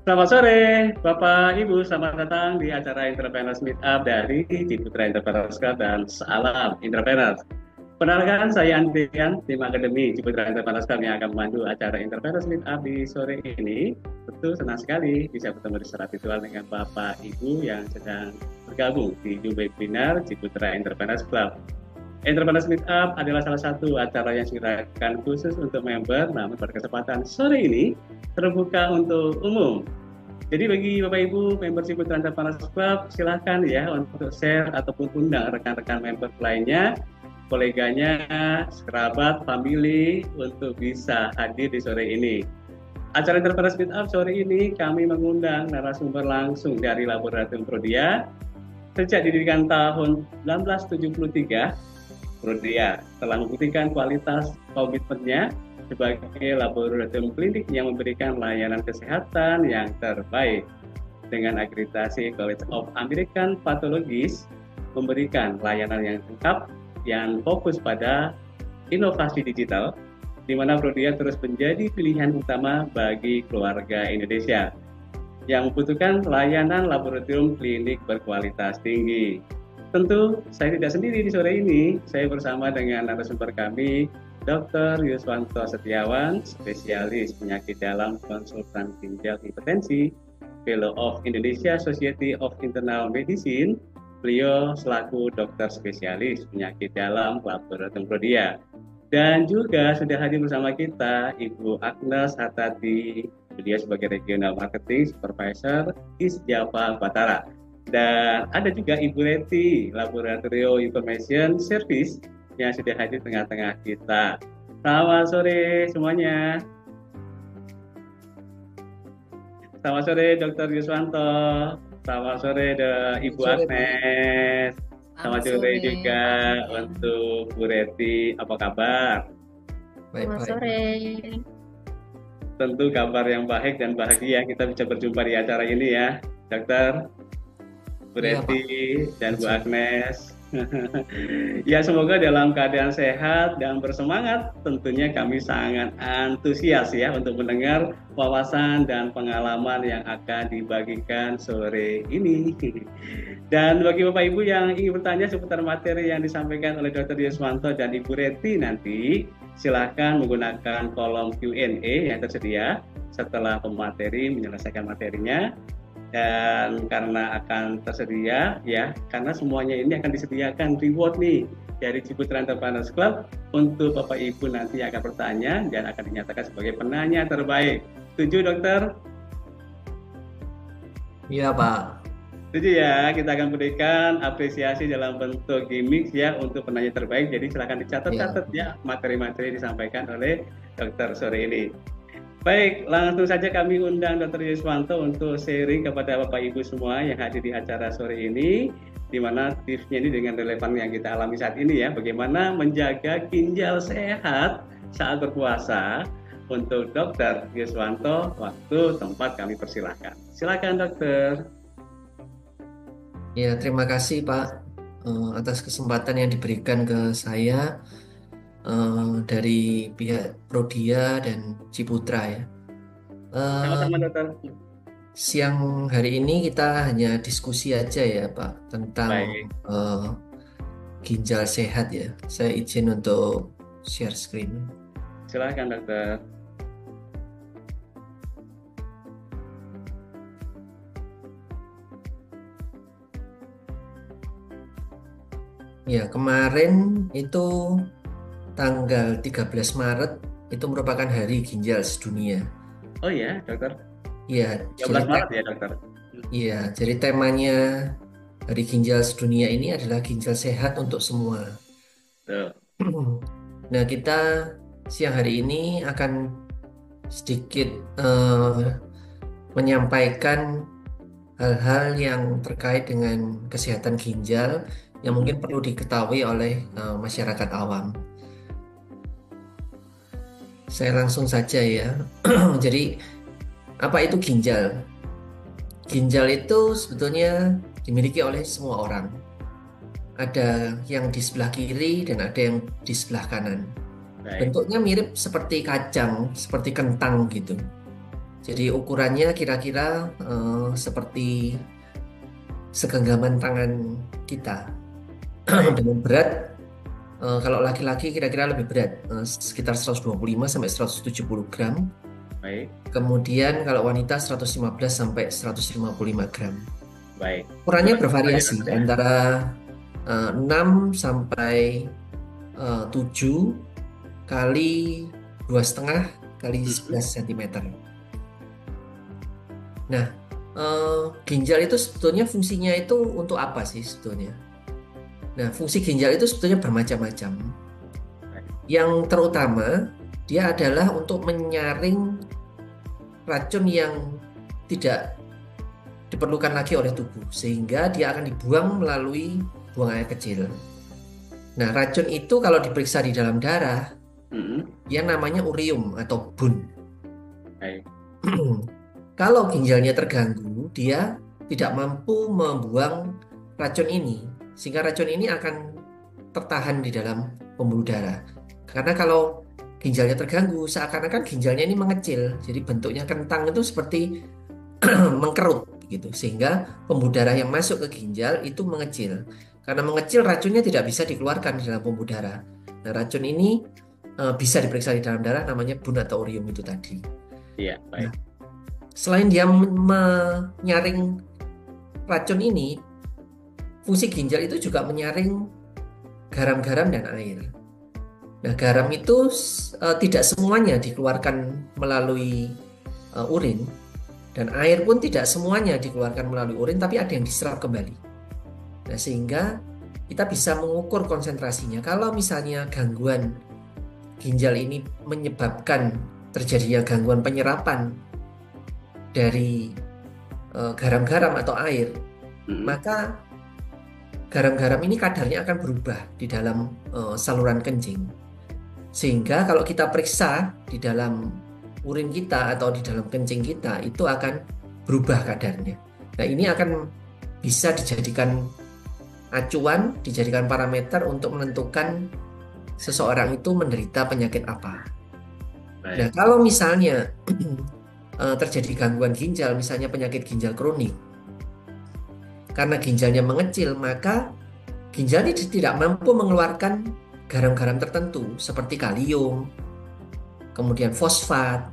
Selamat sore, Bapak Ibu. Selamat datang di acara Entrepreneurs Meetup dari Ciputra Entrepreneurs Club dan Salam Entrepreneurs. Perkenalkan, saya Andrian, tim Akademi Ciputra Entrepreneurs Club yang akan memandu acara Entrepreneurs Meetup di sore ini. Tentu senang sekali bisa bertemu secara virtual dengan Bapak Ibu yang sedang bergabung di Zoom webinar Ciputra Entrepreneurs Club. Entrepreneurs Meetup adalah salah satu acara yang diselenggarakan khusus untuk member, namun pada kesempatan sore ini terbuka untuk umum. Jadi bagi Bapak Ibu membership Putra Entrepreneurs Club, silahkan ya untuk share ataupun undang rekan-rekan member lainnya, koleganya, kerabat, family untuk bisa hadir di sore ini. Acara Entrepreneurs Meetup sore ini kami mengundang narasumber langsung dari Laboratorium Prodia. Sejak didirikan tahun 1973, Prodia telah membuktikan kualitas komitmennya sebagai laboratorium klinik yang memberikan layanan kesehatan yang terbaik. Dengan akreditasi College of American Pathologist, memberikan layanan yang lengkap yang fokus pada inovasi digital, di mana Prodia terus menjadi pilihan utama bagi keluarga Indonesia yang membutuhkan layanan laboratorium klinik berkualitas tinggi. Tentu saya tidak sendiri di sore ini, saya bersama dengan narasumber kami, Dr. Yuswanto Setiawan, spesialis penyakit dalam konsultan ginjal hipertensi, Fellow of Indonesia Society of Internal Medicine. Beliau selaku dokter spesialis penyakit dalam Laboratorium Prodia. Dan juga sudah hadir bersama kita Ibu Agnes Hatati, beliau sebagai Regional Marketing Supervisor East Java Batara. Dan ada juga Ibu Reti, Laboratorio Information Service yang sudah hadir tengah-tengah kita. Selamat sore semuanya. Selamat sore Dr. Yuswanto. Selamat sore Ibu Agnes. Selamat sore juga untuk Bu Reti. Apa kabar? Selamat sore. Tentu kabar yang baik dan bahagia kita bisa berjumpa di acara ini ya, Dokter, Bu Reti, dan Bu Agnes. Ya, semoga dalam keadaan sehat dan bersemangat. Tentunya kami sangat antusias ya untuk mendengar wawasan dan pengalaman yang akan dibagikan sore ini. Dan bagi Bapak Ibu yang ingin bertanya seputar materi yang disampaikan oleh Dr. Yuswanto dan Ibu Reti nanti, silahkan menggunakan kolom Q&A yang tersedia setelah pemateri menyelesaikan materinya. Dan karena akan tersedia ya, karena semuanya ini akan disediakan reward nih dari Ciputra Entrepreneurs Club untuk Bapak Ibu nanti yang akan bertanya dan akan dinyatakan sebagai penanya terbaik. Setuju dokter? Iya Pak. Setuju ya, kita akan berikan apresiasi dalam bentuk gimmick ya untuk penanya terbaik. Jadi silakan dicatat-catat ya materi-materi disampaikan oleh dokter sore ini. Baik, langsung saja kami undang Dr. Yuswanto untuk sharing kepada Bapak Ibu semua yang hadir di acara sore ini, di mana tipsnya ini dengan relevan yang kita alami saat ini ya, bagaimana menjaga ginjal sehat saat berpuasa. Untuk Dr. Yuswanto, waktu tempat kami persilahkan. Silakan dokter. Ya, terima kasih Pak atas kesempatan yang diberikan ke saya dari pihak Prodia dan Ciputra ya. Sama-sama dokter. Siang hari ini kita hanya diskusi aja ya Pak tentang ginjal sehat ya. Saya izin untuk share screen. Silakan dokter. Ya, kemarin itu tanggal 13 Maret itu merupakan Hari Ginjal Sedunia. Oh ya, dokter. Iya, 13 Maret ya, dokter. Iya, jadi temanya Hari Ginjal Sedunia ini adalah ginjal sehat untuk semua. Nah, kita siang hari ini akan sedikit menyampaikan hal-hal yang terkait dengan kesehatan ginjal yang mungkin perlu diketahui oleh masyarakat awam. Saya langsung saja ya. Jadi, apa itu ginjal? Ginjal itu sebetulnya dimiliki oleh semua orang. Ada yang di sebelah kiri dan ada yang di sebelah kanan. Bentuknya mirip seperti kacang, seperti kentang gitu. Jadi ukurannya kira-kira seperti segenggaman tangan kita. Baik, Dengan berat, kalau laki-laki kira-kira lebih berat, sekitar 125 sampai 170 gram. baik, Kemudian kalau wanita 115 sampai 155 gram. baik. Ukurannya Terus apa bervariasi ya? antara 6 sampai 7 kali 2,5 kali Mhm. 11 cm. Nah, ginjal itu sebetulnya fungsinya itu untuk apa sih sebetulnya? Nah, fungsi ginjal itu sebetulnya bermacam-macam. Baik, Yang terutama, dia adalah untuk menyaring racun yang tidak diperlukan lagi oleh tubuh, sehingga dia akan dibuang melalui buang air kecil. Nah, racun itu kalau diperiksa di dalam darah, Mhm. dia namanya urium atau bun. Baik, Kalau ginjalnya terganggu, dia tidak mampu membuang racun ini, sehingga racun ini akan tertahan di dalam pembuluh darah. Karena kalau ginjalnya terganggu, seakan-akan ginjalnya ini mengecil, jadi bentuknya kentang itu seperti mengkerut gitu, sehingga pembuluh darah yang masuk ke ginjal itu mengecil. Karena mengecil, racunnya tidak bisa dikeluarkan di dalam pembuluh darah. Nah, racun ini bisa diperiksa di dalam darah, namanya bun atau urium itu tadi. iya, Nah, baik. selain dia menyaring racun ini, fungsi ginjal itu juga menyaring garam-garam dan air. Nah, garam itu tidak semuanya dikeluarkan melalui urin, dan air pun tidak semuanya dikeluarkan melalui urin, tapi ada yang diserap kembali. Nah, sehingga kita bisa mengukur konsentrasinya. Kalau misalnya gangguan ginjal ini menyebabkan terjadinya gangguan penyerapan dari garam-garam atau air, Mhm. maka garam-garam ini kadarnya akan berubah di dalam saluran kencing. Sehingga kalau kita periksa di dalam urin kita atau di dalam kencing kita, itu akan berubah kadarnya. Nah, ini akan bisa dijadikan acuan, dijadikan parameter untuk menentukan seseorang itu menderita penyakit apa. Nah, Baik, kalau misalnya terjadi gangguan ginjal, misalnya penyakit ginjal kronik, karena ginjalnya mengecil, maka ginjal ini tidak mampu mengeluarkan garam-garam tertentu seperti kalium, kemudian fosfat,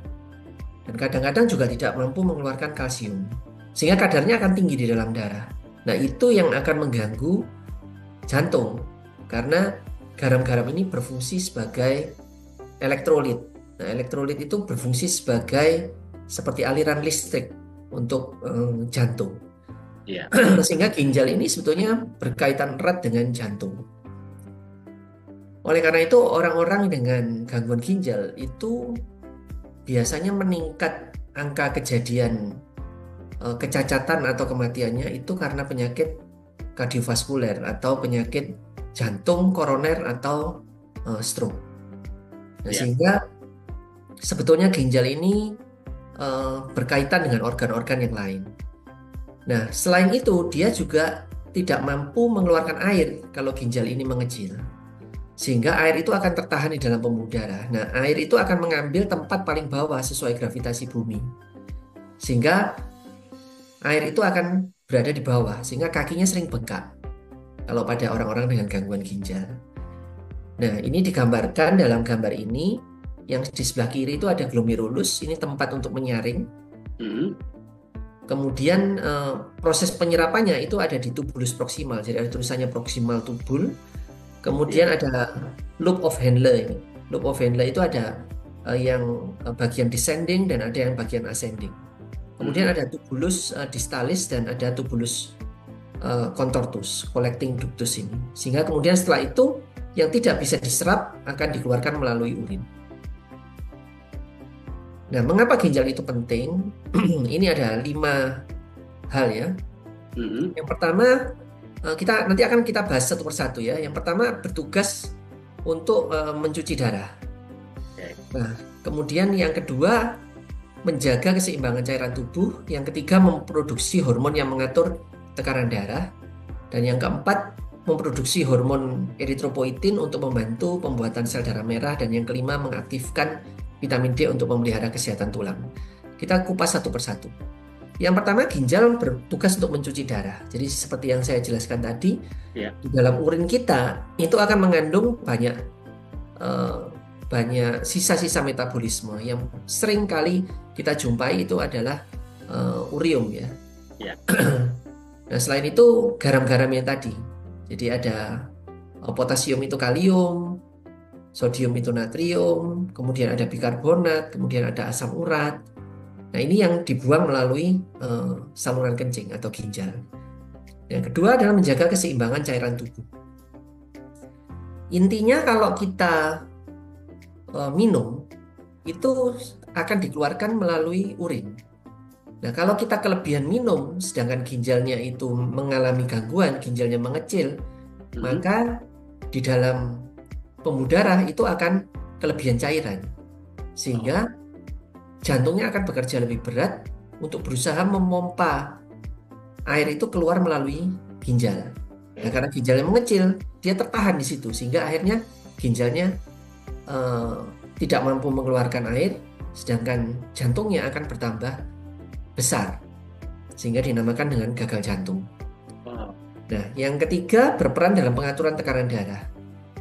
dan kadang-kadang juga tidak mampu mengeluarkan kalsium. Sehingga kadarnya akan tinggi di dalam darah. Nah, itu yang akan mengganggu jantung karena garam-garam ini berfungsi sebagai elektrolit. Nah, elektrolit itu berfungsi sebagai seperti aliran listrik untuk jantung. iya. Sehingga ginjal ini sebetulnya berkaitan erat dengan jantung. Oleh karena itu, orang-orang dengan gangguan ginjal itu biasanya meningkat angka kejadian kecacatan atau kematiannya itu karena penyakit kardiovaskuler atau penyakit jantung, koroner atau stroke. Nah, Iya. sehingga sebetulnya ginjal ini berkaitan dengan organ-organ yang lain. Nah, selain itu dia juga tidak mampu mengeluarkan air kalau ginjal ini mengecil. Sehingga air itu akan tertahan di dalam pembuluh darah. Nah, air itu akan mengambil tempat paling bawah sesuai gravitasi bumi. Sehingga air itu akan berada di bawah, sehingga kakinya sering bengkak kalau pada orang-orang dengan gangguan ginjal. Nah, ini digambarkan dalam gambar ini. Yang di sebelah kiri itu ada glomerulus, ini tempat untuk menyaring. Mhm. Kemudian proses penyerapannya itu ada di tubulus proximal, jadi ada tulisannya proximal tubul. Kemudian Iya. ada loop of Henle ini. Loop of Henle itu ada yang bagian descending dan ada yang bagian ascending. Kemudian Mhm. ada tubulus distalis dan ada tubulus contortus, collecting ductus ini. Sehingga kemudian setelah itu yang tidak bisa diserap akan dikeluarkan melalui urin. Nah, mengapa ginjal itu penting? Ini ada 5 hal ya. Mhm. Yang pertama, kita nanti akan kita bahas satu persatu ya. Yang pertama bertugas untuk mencuci darah. Oke. Nah, kemudian yang kedua menjaga keseimbangan cairan tubuh. Yang ketiga memproduksi hormon yang mengatur tekanan darah. Dan yang keempat memproduksi hormon eritropoietin untuk membantu pembuatan sel darah merah. Dan yang kelima mengaktifkan vitamin D untuk memelihara kesehatan tulang. Kita kupas satu persatu. Yang pertama, ginjal bertugas untuk mencuci darah. Jadi seperti yang saya jelaskan tadi, Ya. di dalam urin kita itu akan mengandung banyak eh, banyak sisa-sisa metabolisme yang sering kali kita jumpai itu adalah urium ya. Ya. Nah, selain itu garam-garam yang tadi. Jadi ada potasium itu kalium, sodium itu natrium, kemudian ada bikarbonat, kemudian ada asam urat. Nah, ini yang dibuang melalui saluran kencing atau ginjal. Yang kedua adalah menjaga keseimbangan cairan tubuh. Intinya kalau kita minum, itu akan dikeluarkan melalui urin. Nah, kalau kita kelebihan minum, sedangkan ginjalnya itu mengalami gangguan, ginjalnya mengecil, maka di dalam pembuluh darah itu akan kelebihan cairan. Sehingga jantungnya akan bekerja lebih berat untuk berusaha memompa air itu keluar melalui ginjal. Nah, karena ginjalnya mengecil, dia tertahan di situ, sehingga akhirnya ginjalnya tidak mampu mengeluarkan air, sedangkan jantungnya akan bertambah besar, sehingga dinamakan dengan gagal jantung. Nah, yang ketiga berperan dalam pengaturan tekanan darah.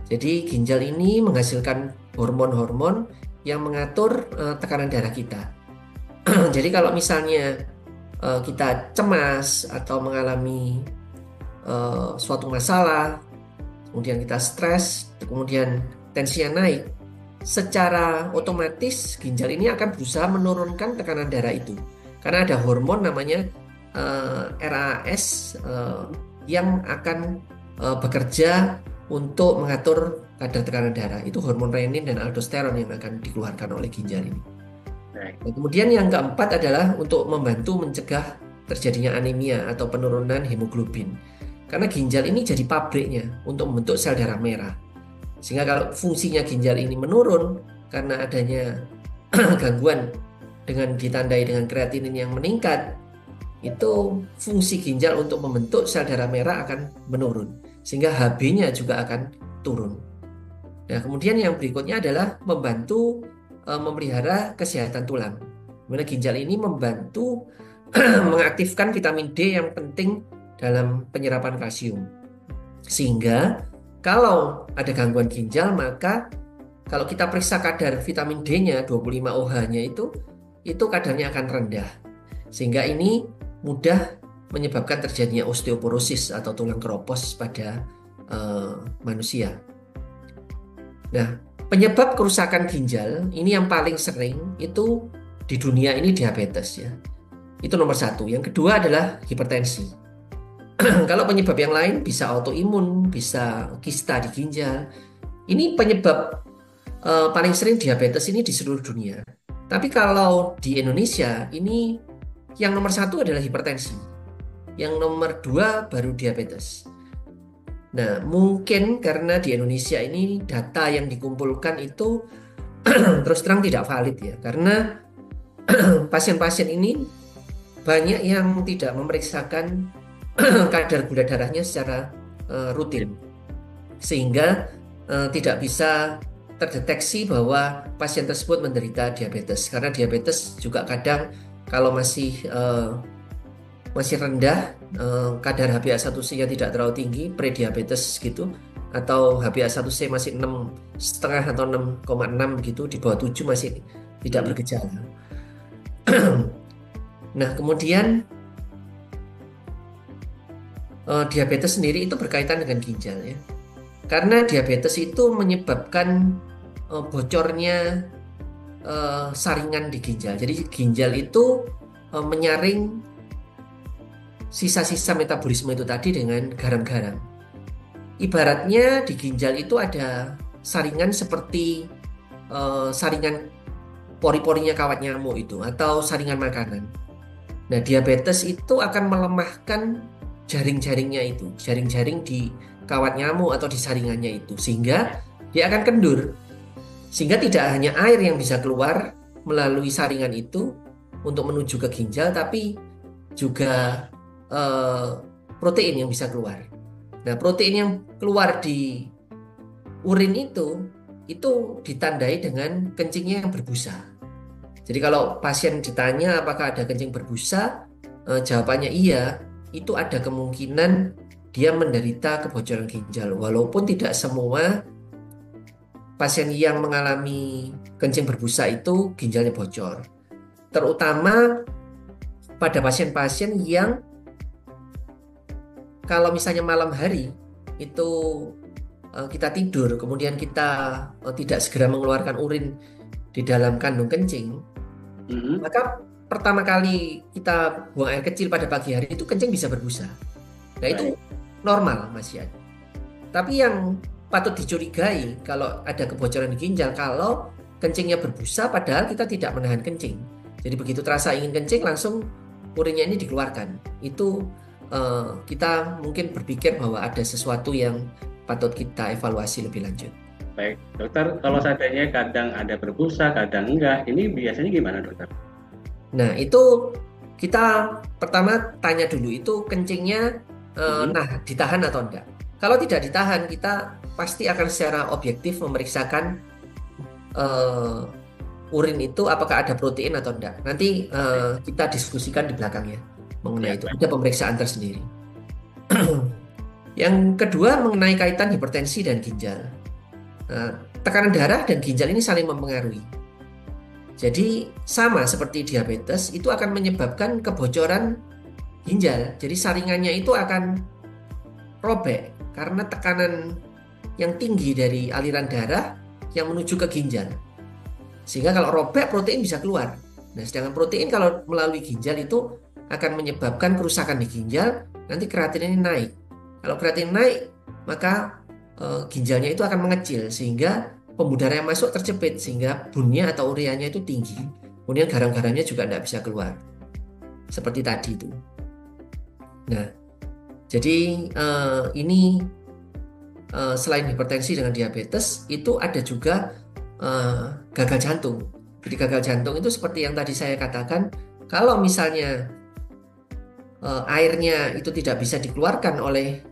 Jadi ginjal ini menghasilkan hormon-hormon yang mengatur tekanan darah kita. Jadi kalau misalnya kita cemas atau mengalami suatu masalah, kemudian kita stres, kemudian tensinya naik, secara otomatis ginjal ini akan berusaha menurunkan tekanan darah itu. Karena ada hormon namanya RAS yang akan bekerja untuk mengatur kadar tekanan darah. Itu hormon renin dan aldosteron yang akan dikeluarkan oleh ginjal ini. Nah, kemudian yang keempat adalah untuk membantu mencegah terjadinya anemia atau penurunan hemoglobin. Karena ginjal ini jadi pabriknya untuk membentuk sel darah merah. Sehingga kalau fungsinya ginjal ini menurun karena adanya gangguan dengan ditandai dengan kreatinin yang meningkat, itu fungsi ginjal untuk membentuk sel darah merah akan menurun, sehingga HB-nya juga akan turun. Nah, kemudian yang berikutnya adalah membantu memelihara kesehatan tulang. Dimana ginjal ini membantu mengaktifkan vitamin D yang penting dalam penyerapan kalsium. Sehingga kalau ada gangguan ginjal, maka kalau kita periksa kadar vitamin D-nya 25 OH-nya itu kadarnya akan rendah. Sehingga ini mudah menyebabkan terjadinya osteoporosis atau tulang keropos pada manusia. Nah, penyebab kerusakan ginjal ini yang paling sering itu di dunia ini diabetes ya. Itu nomor satu. Yang kedua adalah hipertensi. Kalau penyebab yang lain bisa autoimun, bisa kista di ginjal. Ini penyebab paling sering diabetes ini di seluruh dunia. Tapi kalau di Indonesia ini yang nomor satu adalah hipertensi. Yang nomor dua baru diabetes. Nah, mungkin karena di Indonesia ini data yang dikumpulkan itu terus terang tidak valid ya. Karena pasien-pasien ini banyak yang tidak memeriksakan kadar gula darahnya secara rutin. Sehingga tidak bisa terdeteksi bahwa pasien tersebut menderita diabetes. Karena diabetes juga kadang kalau masih rendah, kadar HbA1c-nya tidak terlalu tinggi, prediabetes gitu, atau HbA1c masih 6,5 atau 6,6 gitu, di bawah 7 masih tidak bergejala. Nah, kemudian diabetes sendiri itu berkaitan dengan ginjal ya. Karena diabetes itu menyebabkan bocornya saringan di ginjal. Jadi ginjal itu menyaring sisa-sisa metabolisme itu tadi dengan garam-garam. Ibaratnya di ginjal itu ada saringan seperti saringan pori-porinya kawat nyamuk itu atau saringan makanan. Nah, diabetes itu akan melemahkan jaring-jaringnya itu, jaring-jaring di kawat nyamuk atau di saringannya itu, sehingga dia akan kendur. Sehingga tidak hanya air yang bisa keluar melalui saringan itu untuk menuju ke ginjal, tapi juga protein yang bisa keluar. Nah, protein yang keluar di urin itu ditandai dengan kencingnya yang berbusa. Jadi kalau pasien ditanya apakah ada kencing berbusa, jawabannya iya, itu ada kemungkinan dia menderita kebocoran ginjal. Walaupun tidak semua pasien yang mengalami kencing berbusa itu ginjalnya bocor. Terutama pada pasien-pasien yang kalau misalnya malam hari itu kita tidur, kemudian kita tidak segera mengeluarkan urin di dalam kandung kencing, Mhm. maka pertama kali kita buang air kecil pada pagi hari itu kencing bisa berbusa. Nah itu Baik. normal Mas Yan. Tapi yang patut dicurigai kalau ada kebocoran di ginjal, kalau kencingnya berbusa padahal kita tidak menahan kencing. Jadi begitu terasa ingin kencing langsung urinnya ini dikeluarkan. Itu kita mungkin berpikir bahwa ada sesuatu yang patut kita evaluasi lebih lanjut. Baik, dokter, kalau seandainya kadang ada berbusa, kadang enggak, ini biasanya gimana, dokter? Nah, itu kita pertama tanya dulu itu kencingnya Mhm. ditahan atau enggak. Kalau tidak ditahan, kita pasti akan secara objektif memeriksakan eh, urin itu apakah ada protein atau enggak. Nanti Baik, kita diskusikan di belakang ya mengenai ya, itu. baik. Ada pemeriksaan tersendiri. Yang kedua mengenai kaitan hipertensi dan ginjal. Tekanan darah dan ginjal ini saling mempengaruhi. Jadi sama seperti diabetes itu akan menyebabkan kebocoran ginjal. Jadi saringannya itu akan robek karena tekanan yang tinggi dari aliran darah yang menuju ke ginjal. Sehingga kalau robek protein bisa keluar. Nah, sedangkan protein kalau melalui ginjal itu akan menyebabkan kerusakan di ginjal, nanti kreatinin ini naik. Kalau kreatin naik, maka ginjalnya itu akan mengecil sehingga pembuluh darah yang masuk terjepit sehingga bunnya atau ureanya itu tinggi. Kemudian garam-garamnya juga tidak bisa keluar. Seperti tadi itu. Nah, jadi ini selain hipertensi dengan diabetes, itu ada juga gagal jantung. Jadi gagal jantung itu seperti yang tadi saya katakan, kalau misalnya airnya itu tidak bisa dikeluarkan oleh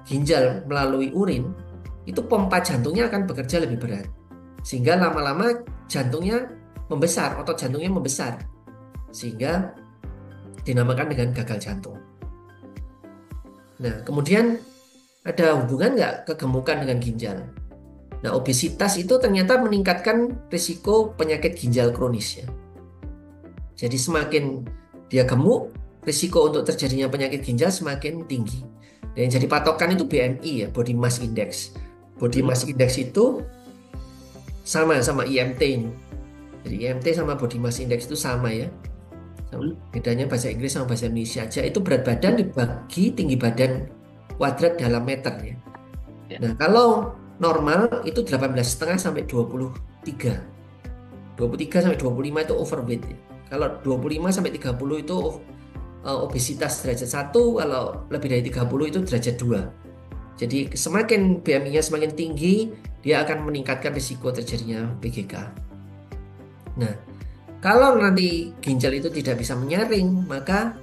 ginjal melalui urin, itu pompa jantungnya akan bekerja lebih berat. Sehingga lama-lama jantungnya membesar, otot jantungnya membesar. Sehingga dinamakan dengan gagal jantung. Nah, kemudian ada hubungan nggak kegemukan dengan ginjal? Nah, obesitas itu ternyata meningkatkan risiko penyakit ginjal kronis ya. Jadi semakin dia gemuk, risiko untuk terjadinya penyakit ginjal semakin tinggi. Dan yang jadi patokan itu BMI ya, Body Mass Index. Body Mhm. Mass Index itu sama IMT ini. Jadi IMT sama Body Mass Index itu sama ya. Mhm. Bedanya bahasa Inggris sama bahasa Indonesia aja itu berat badan dibagi tinggi badan kuadrat dalam meter ya. Ya. Nah, kalau normal itu 18,5 sampai 23. 23 sampai 25 itu overweight ya. Kalau 25 sampai 30 itu obesitas derajat 1, kalau lebih dari 30 itu derajat 2. Jadi semakin BMI-nya semakin tinggi, dia akan meningkatkan risiko terjadinya PGK. Nah, kalau nanti ginjal itu tidak bisa menyaring, maka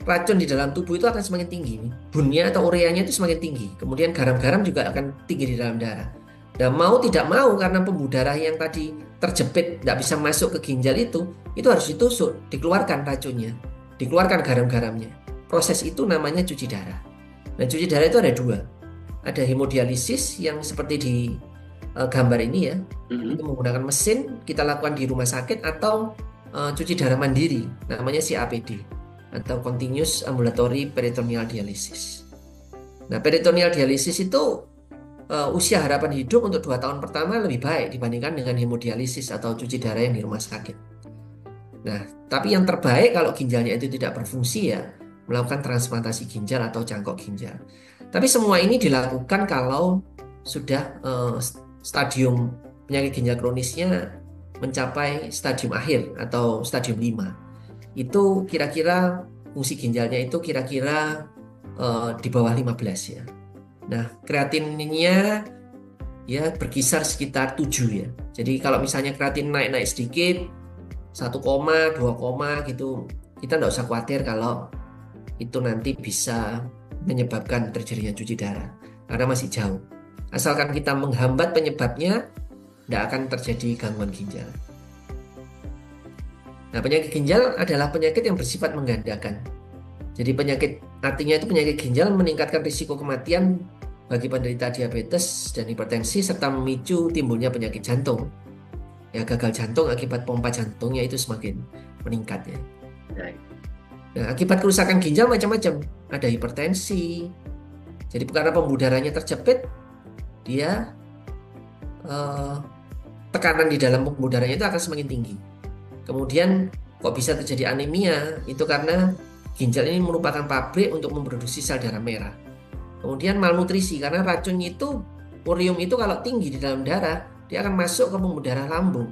racun di dalam tubuh itu akan semakin tinggi. Bunnya atau ureanya itu semakin tinggi. Kemudian garam-garam juga akan tinggi di dalam darah. Dan mau tidak mau karena pembuluh darah yang tadi terjepit tidak bisa masuk ke ginjal itu harus ditusuk, dikeluarkan racunnya, dikeluarkan garam-garamnya. Proses itu namanya cuci darah. Nah, cuci darah itu ada dua. Ada hemodialisis yang seperti di gambar ini ya, itu Mhm. menggunakan mesin kita lakukan di rumah sakit atau cuci darah mandiri, namanya CAPD atau Continuous Ambulatory Peritoneal Dialysis. Nah, peritoneal dialysis itu usia harapan hidup untuk 2 tahun pertama lebih baik dibandingkan dengan hemodialisis atau cuci darah yang di rumah sakit. Nah, tapi yang terbaik kalau ginjalnya itu tidak berfungsi ya melakukan transplantasi ginjal atau cangkok ginjal. Tapi semua ini dilakukan kalau sudah stadium penyakit ginjal kronisnya mencapai stadium akhir atau stadium 5. Itu kira-kira fungsi ginjalnya itu kira-kira di bawah 15 ya. Nah, kreatinnya ya berkisar sekitar 7 ya. Jadi kalau misalnya kreatin naik-naik sedikit, 1, 2, gitu, kita nggak usah khawatir kalau itu nanti bisa menyebabkan terjadinya cuci darah. Karena masih jauh. Asalkan kita menghambat penyebabnya, tidak akan terjadi gangguan ginjal. Nah, penyakit ginjal adalah penyakit yang bersifat menggandakan. Jadi artinya itu penyakit ginjal meningkatkan risiko kematian bagi penderita diabetes dan hipertensi serta memicu timbulnya penyakit jantung. Ya, gagal jantung akibat pompa jantungnya itu semakin meningkat ya. Nah, akibat kerusakan ginjal macam-macam. Ada hipertensi. Jadi karena pembuluh darahnya terjepit, dia tekanan di dalam pembuluh darahnya itu akan semakin tinggi. Kemudian kok bisa terjadi anemia? Itu karena ginjal ini merupakan pabrik untuk memproduksi sel darah merah. Kemudian malnutrisi karena racunnya itu, urium itu kalau tinggi di dalam darah, dia akan masuk ke pembuluh darah lambung.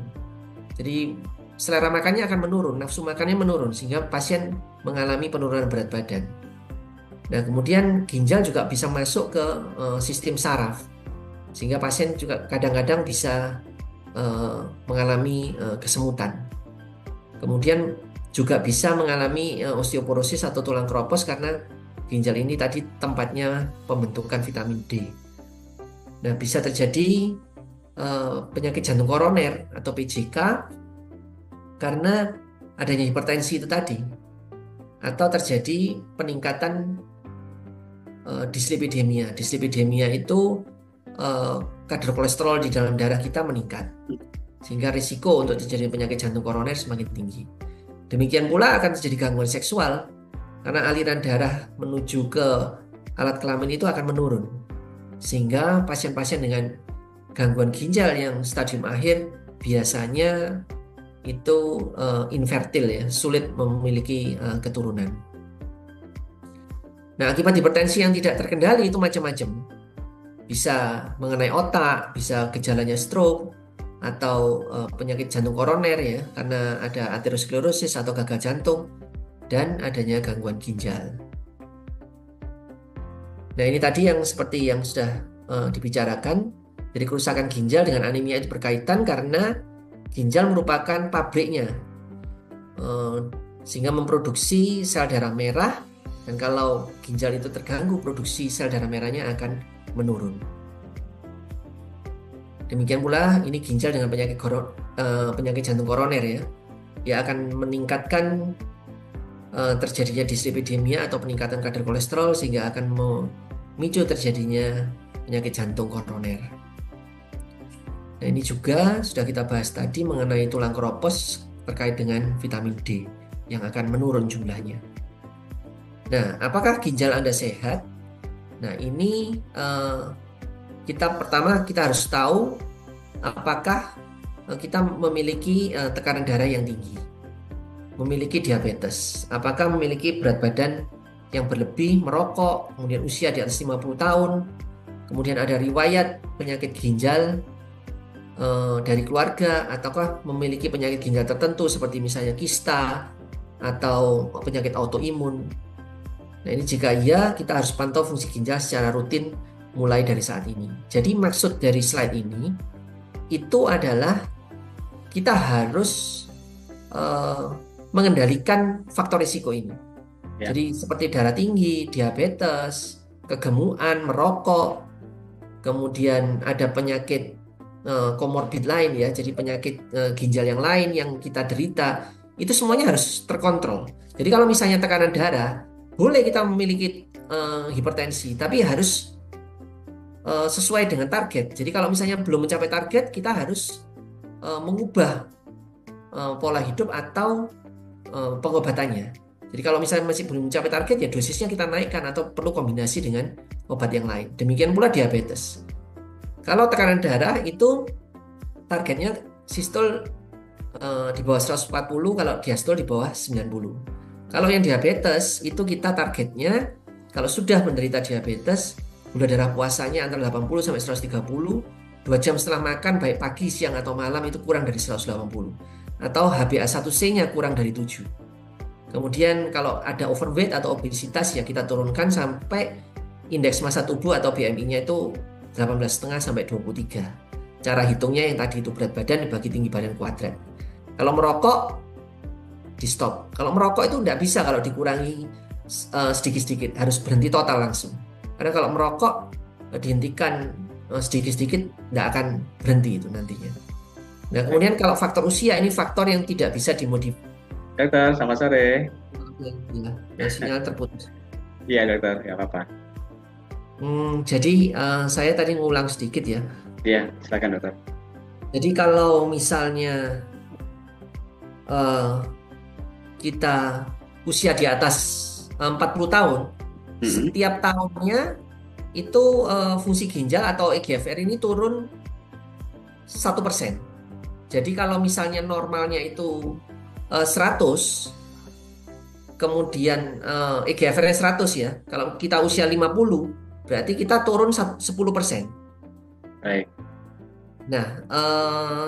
Jadi selera makannya akan menurun, nafsu makannya menurun sehingga pasien mengalami penurunan berat badan. Nah, kemudian ginjal juga bisa masuk ke sistem saraf sehingga pasien juga kadang-kadang bisa mengalami kesemutan. Kemudian juga bisa mengalami osteoporosis atau tulang keropos karena ginjal ini tadi tempatnya pembentukan vitamin D. Nah, bisa terjadi penyakit jantung koroner atau PJK karena adanya hipertensi itu tadi, atau terjadi peningkatan dislipidemia. Dislipidemia itu kadar kolesterol di dalam darah kita meningkat, sehingga risiko untuk terjadi penyakit jantung koroner semakin tinggi. Demikian pula akan terjadi gangguan seksual karena aliran darah menuju ke alat kelamin itu akan menurun, sehingga pasien-pasien dengan gangguan ginjal yang stadium akhir biasanya itu infertil ya, sulit memiliki keturunan. Nah, akibat hipertensi yang tidak terkendali itu macam-macam. Bisa mengenai otak, bisa gejalanya stroke, atau penyakit jantung koroner ya, karena ada aterosklerosis atau gagal jantung, dan adanya gangguan ginjal. Nah, ini tadi yang seperti yang sudah dibicarakan. Jadi kerusakan ginjal dengan anemia itu berkaitan karena ginjal merupakan pabriknya, sehingga memproduksi sel darah merah, dan kalau ginjal itu terganggu, produksi sel darah merahnya akan menurun. Demikian pula ini ginjal dengan penyakit jantung koroner ya, dia akan meningkatkan terjadinya dislipidemia atau peningkatan kadar kolesterol sehingga akan memicu terjadinya penyakit jantung koroner. Nah, ini juga sudah kita bahas tadi mengenai tulang keropos terkait dengan vitamin D yang akan menurun jumlahnya. Nah, apakah ginjal Anda sehat? Nah, ini pertama kita harus tahu apakah kita memiliki tekanan darah yang tinggi, memiliki diabetes, apakah memiliki berat badan yang berlebih, merokok, kemudian usia di atas 50 tahun, kemudian ada riwayat penyakit ginjal dari keluarga, ataukah memiliki penyakit ginjal tertentu seperti misalnya kista atau penyakit autoimun. Nah, ini jika iya, kita harus pantau fungsi ginjal secara rutin mulai dari saat ini. Jadi maksud dari slide ini itu adalah kita harus mengendalikan faktor risiko ini. Ya. Jadi seperti darah tinggi, diabetes, kegemukan, merokok, kemudian ada penyakit komorbid lain ya, jadi penyakit ginjal yang lain yang kita derita, itu semuanya harus terkontrol. Jadi kalau misalnya tekanan darah, boleh kita memiliki hipertensi, tapi harus sesuai dengan target. Jadi kalau misalnya belum mencapai target, kita harus mengubah pola hidup atau pengobatannya. Jadi kalau misalnya masih belum mencapai target, ya dosisnya kita naikkan atau perlu kombinasi dengan obat yang lain. Demikian pula diabetes. Kalau tekanan darah itu targetnya sistol di bawah 140, kalau diastol di bawah 90. Kalau yang diabetes itu kita targetnya, kalau sudah menderita diabetes, gula darah puasanya antara 80 sampai 130, 2 jam setelah makan baik pagi, siang atau malam itu kurang dari 180. Atau HbA1c-nya kurang dari 7. Kemudian kalau ada overweight atau obesitas ya kita turunkan sampai indeks massa tubuh atau BMI-nya itu 18,5 sampai 23. Cara hitungnya yang tadi itu berat badan dibagi tinggi badan kuadrat. Kalau merokok di stop. Kalau merokok itu tidak bisa kalau dikurangi sedikit-sedikit, harus berhenti total langsung. Karena kalau merokok dihentikan sedikit-sedikit tidak akan berhenti itu nantinya. Nah, kemudian kalau faktor usia ini faktor yang tidak bisa dimodifikasi Dokter, selamat sore. Oke, ya, ya sinyal terputus. Iya, dokter, ya apa-apa. Jadi saya tadi ngulang sedikit ya. Iya, silakan dokter. Jadi kalau misalnya eh, kita usia di atas 40 tahun, Mm-mm. setiap tahunnya itu fungsi ginjal atau EGFR ini turun 1%. Jadi kalau misalnya normalnya itu 100, kemudian EGFR-nya 100 ya. Kalau kita usia 50, berarti kita turun 10%. Baik. Nah,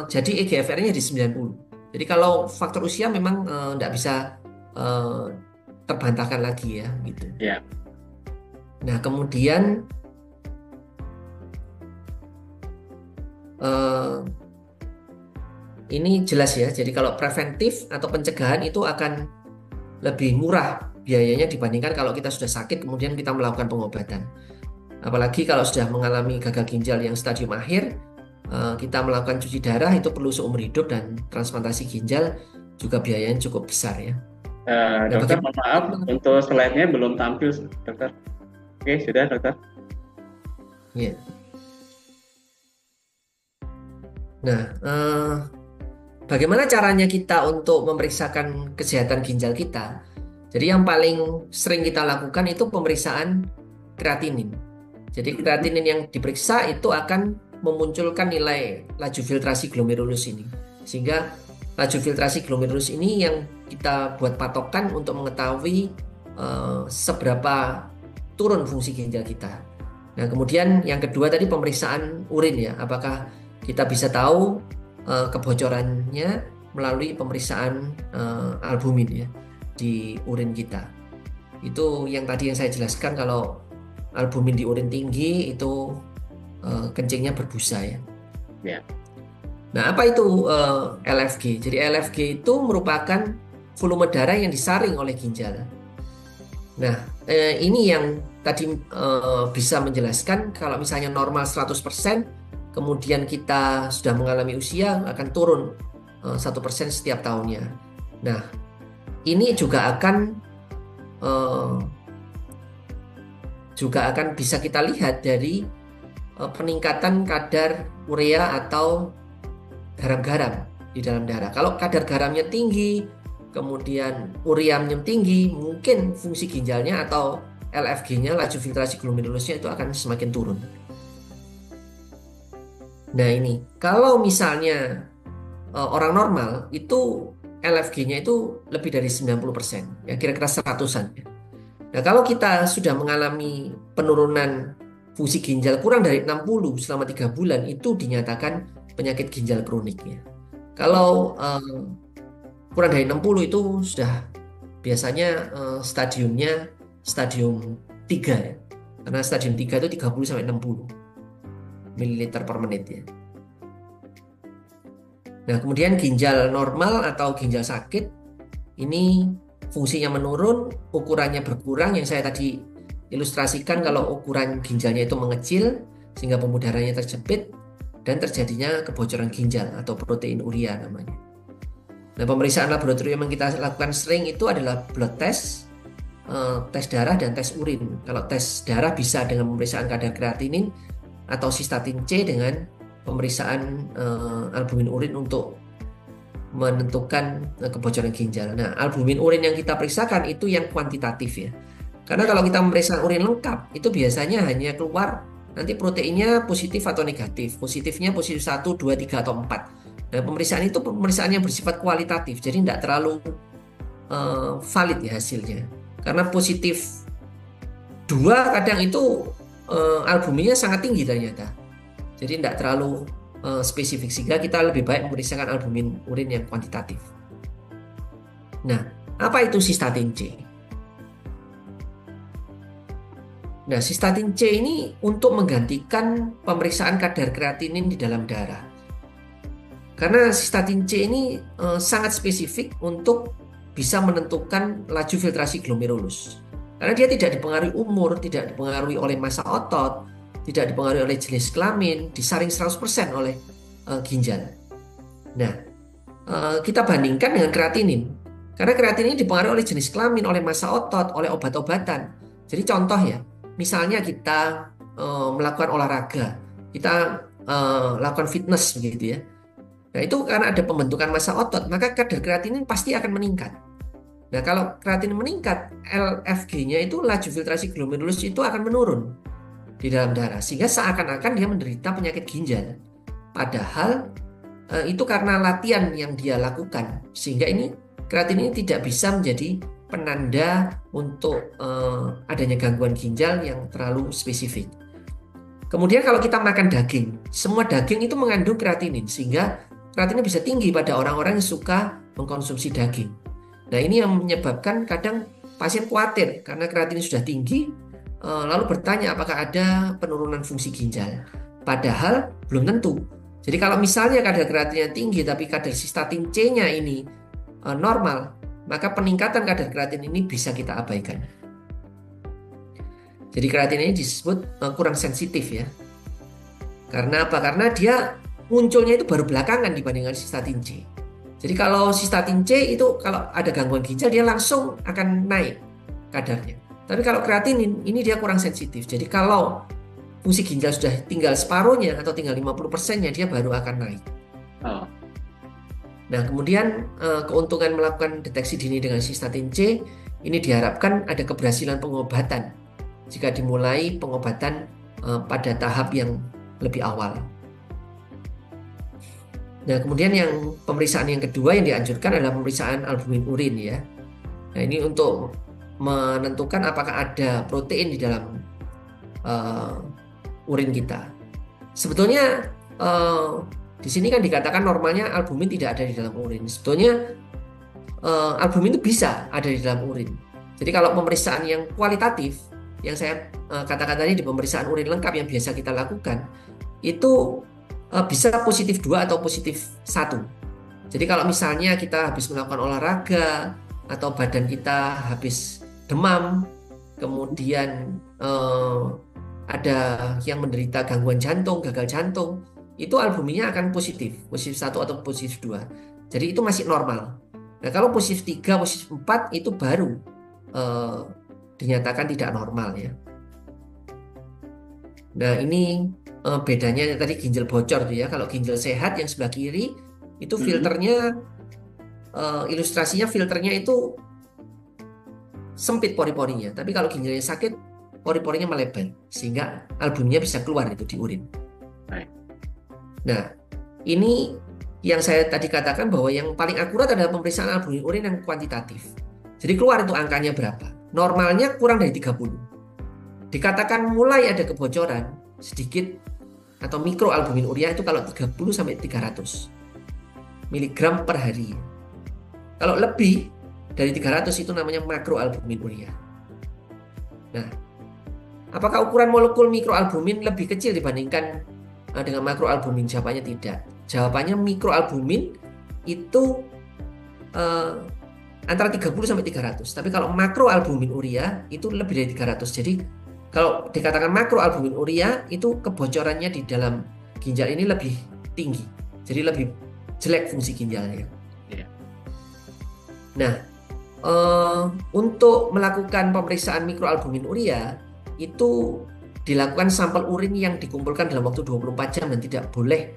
jadi EGFR-nya di 90. Jadi kalau faktor usia memang nggak bisa eh, terbantahkan lagi ya gitu. Ya. Nah, kemudian eh, ini jelas ya. Jadi kalau preventif atau pencegahan itu akan lebih murah biayanya dibandingkan kalau kita sudah sakit kemudian kita melakukan pengobatan. Apalagi kalau sudah mengalami gagal ginjal yang stadium akhir, kita melakukan cuci darah itu perlu seumur hidup dan transplantasi ginjal juga biayanya cukup besar ya. Nah, Dokter, mohon maaf, bagaimana? untuk slide-nya belum tampil, dokter. Oke, sudah, dokter. Ya. Nah, bagaimana caranya kita untuk memeriksakan kesehatan ginjal kita? Jadi yang paling sering kita lakukan itu pemeriksaan kreatinin. Jadi Mm-mm. kreatinin yang diperiksa itu akan memunculkan nilai laju filtrasi glomerulus ini. Sehingga laju filtrasi glomerulus ini yang kita buat patokan untuk mengetahui seberapa turun fungsi ginjal kita. Nah, kemudian yang kedua tadi pemeriksaan urin ya. Apakah kita bisa tahu kebocorannya melalui pemeriksaan albumin ya di urin kita. Itu yang tadi yang saya jelaskan kalau albumin di urin tinggi itu kencingnya berbusa ya. Ya. Nah, apa itu LFG? Jadi LFG itu merupakan volume darah yang disaring oleh ginjal. Nah, ini yang tadi bisa menjelaskan kalau misalnya normal 100%, kemudian kita sudah mengalami usia akan turun 1% setiap tahunnya. Nah, ini eh, juga akan bisa kita lihat dari peningkatan kadar urea atau garam-garam di dalam darah. Kalau kadar garamnya tinggi, kemudian ureanya tinggi, mungkin fungsi ginjalnya atau LFG-nya, laju filtrasi glomerulusnya itu akan semakin turun. Nah ini, kalau misalnya orang normal itu LFG-nya itu lebih dari 90%, ya kira-kira 100-an. Nah kalau kita sudah mengalami penurunan fungsi ginjal kurang dari 60 selama 3 bulan, itu dinyatakan penyakit ginjal kronik ya. Kalau kurang dari 60 itu sudah biasanya stadiumnya stadium 3 ya. Karena stadium 3 itu 30 sampai 60 mililiter per menit ya. Nah, kemudian ginjal normal atau ginjal sakit ini fungsinya menurun, ukurannya berkurang yang saya tadi ilustrasikan kalau ukuran ginjalnya itu mengecil sehingga pembuluh darahnya terjepit dan terjadinya kebocoran ginjal atau protein urea namanya. Nah, pemeriksaan laboratorium yang kita lakukan sering itu adalah blood test, tes darah dan tes urin. Kalau tes darah bisa dengan pemeriksaan kadar kreatinin atau sistatin C dengan pemeriksaan albumin urin untuk menentukan kebocoran ginjal. Nah, albumin urin yang kita periksakan itu yang kuantitatif ya. Karena Ya. kalau kita memeriksa urin lengkap, itu biasanya hanya keluar nanti proteinnya positif atau negatif. Positifnya positif 1, 2, 3, atau 4. Nah, pemeriksaan itu pemeriksaan yang bersifat kualitatif, jadi tidak terlalu valid ya hasilnya. Karena positif 2 kadang itu albuminnya sangat tinggi ternyata. Jadi tidak terlalu spesifik, sehingga kita lebih baik memeriksakan albumin urin yang kuantitatif. Nah, apa itu sistatin C? Nah, sistatin C ini untuk menggantikan pemeriksaan kadar kreatinin di dalam darah. Karena sistatin C ini sangat spesifik untuk bisa menentukan laju filtrasi glomerulus. Karena dia tidak dipengaruhi umur, tidak dipengaruhi oleh massa otot, tidak dipengaruhi oleh jenis kelamin, disaring 100% oleh ginjal. Nah, kita bandingkan dengan kreatinin. Karena kreatin ini dipengaruhi oleh jenis kelamin, oleh massa otot, oleh obat-obatan. Jadi contoh ya, misalnya kita melakukan olahraga, kita lakukan fitness begitu ya. Nah itu karena ada pembentukan massa otot, maka kadar kreatinin pasti akan meningkat. Nah kalau kreatinin meningkat, LFG-nya itu laju filtrasi glomerulus itu akan menurun di dalam darah, sehingga seakan-akan dia menderita penyakit ginjal. Padahal itu karena latihan yang dia lakukan, sehingga ini kreatin ini tidak bisa menjadi penanda untuk adanya gangguan ginjal yang terlalu spesifik. Kemudian kalau kita makan daging, semua daging itu mengandung kreatinin, sehingga kreatinin bisa tinggi pada orang-orang yang suka mengkonsumsi daging. Nah ini yang menyebabkan kadang pasien khawatir karena kreatinin sudah tinggi, lalu bertanya apakah ada penurunan fungsi ginjal. Padahal belum tentu. Jadi kalau misalnya kadar kreatinnya tinggi tapi kadar sistatin C-nya ini normal, maka peningkatan kadar kreatin ini bisa kita abaikan. Jadi kreatin ini disebut kurang sensitif ya. Karena apa? Karena dia munculnya itu baru belakangan dibandingkan sistatin C. Jadi kalau sistatin C itu kalau ada gangguan ginjal dia langsung akan naik kadarnya. Tapi kalau kreatinin ini dia kurang sensitif. Jadi kalau fungsi ginjal sudah tinggal separuhnya atau tinggal 50%-nya dia baru akan naik. Oh. Nah, kemudian keuntungan melakukan deteksi dini dengan sistatin C ini diharapkan ada keberhasilan pengobatan jika dimulai pengobatan pada tahap yang lebih awal. Nah, kemudian yang pemeriksaan yang kedua yang dianjurkan adalah pemeriksaan albumin urin ya. Nah, ini untuk menentukan apakah ada protein di dalam urin kita. Sebetulnya di sini kan dikatakan normalnya albumin tidak ada di dalam urin. Sebetulnya albumin itu bisa ada di dalam urin. Jadi kalau pemeriksaan yang kualitatif, yang saya katakan tadi di pemeriksaan urin lengkap yang biasa kita lakukan, itu bisa positif 2 atau positif 1. Jadi kalau misalnya kita habis melakukan olahraga atau badan kita habis demam, kemudian ada yang menderita gangguan jantung, gagal jantung, itu albuminnya akan positif 1 atau positif 2. Jadi itu masih normal. Nah kalau positif 3, positif 4 itu baru dinyatakan tidak normal ya. Nah ini bedanya tadi ginjal bocor tuh ya. Kalau ginjal sehat yang sebelah kiri itu filternya ilustrasinya filternya itu sempit pori-porinya. Tapi kalau ginjalnya sakit pori-porinya melebar sehingga albumnya bisa keluar itu di urin. Nah ini yang saya tadi katakan bahwa yang paling akurat adalah pemeriksaan albumin urin yang kuantitatif. Jadi keluar itu angkanya berapa. Normalnya kurang dari 30. Dikatakan mulai ada kebocoran sedikit atau mikroalbumin urea itu kalau 30 sampai 300 miligram per hari. Kalau lebih dari 300 itu namanya makroalbumin urea. Nah, apakah ukuran molekul mikroalbumin lebih kecil dibandingkan dengan makroalbumin? Jawabannya tidak. Jawabannya mikroalbumin itu antara 30 sampai 300. Tapi kalau makroalbumin urea itu lebih dari 300. Jadi kalau dikatakan makroalbumin urea itu kebocorannya di dalam ginjal ini lebih tinggi. Jadi lebih jelek fungsi ginjalnya. Yeah. Nah, untuk melakukan pemeriksaan mikroalbumin urea itu dilakukan sampel urin yang dikumpulkan dalam waktu 24 jam dan tidak boleh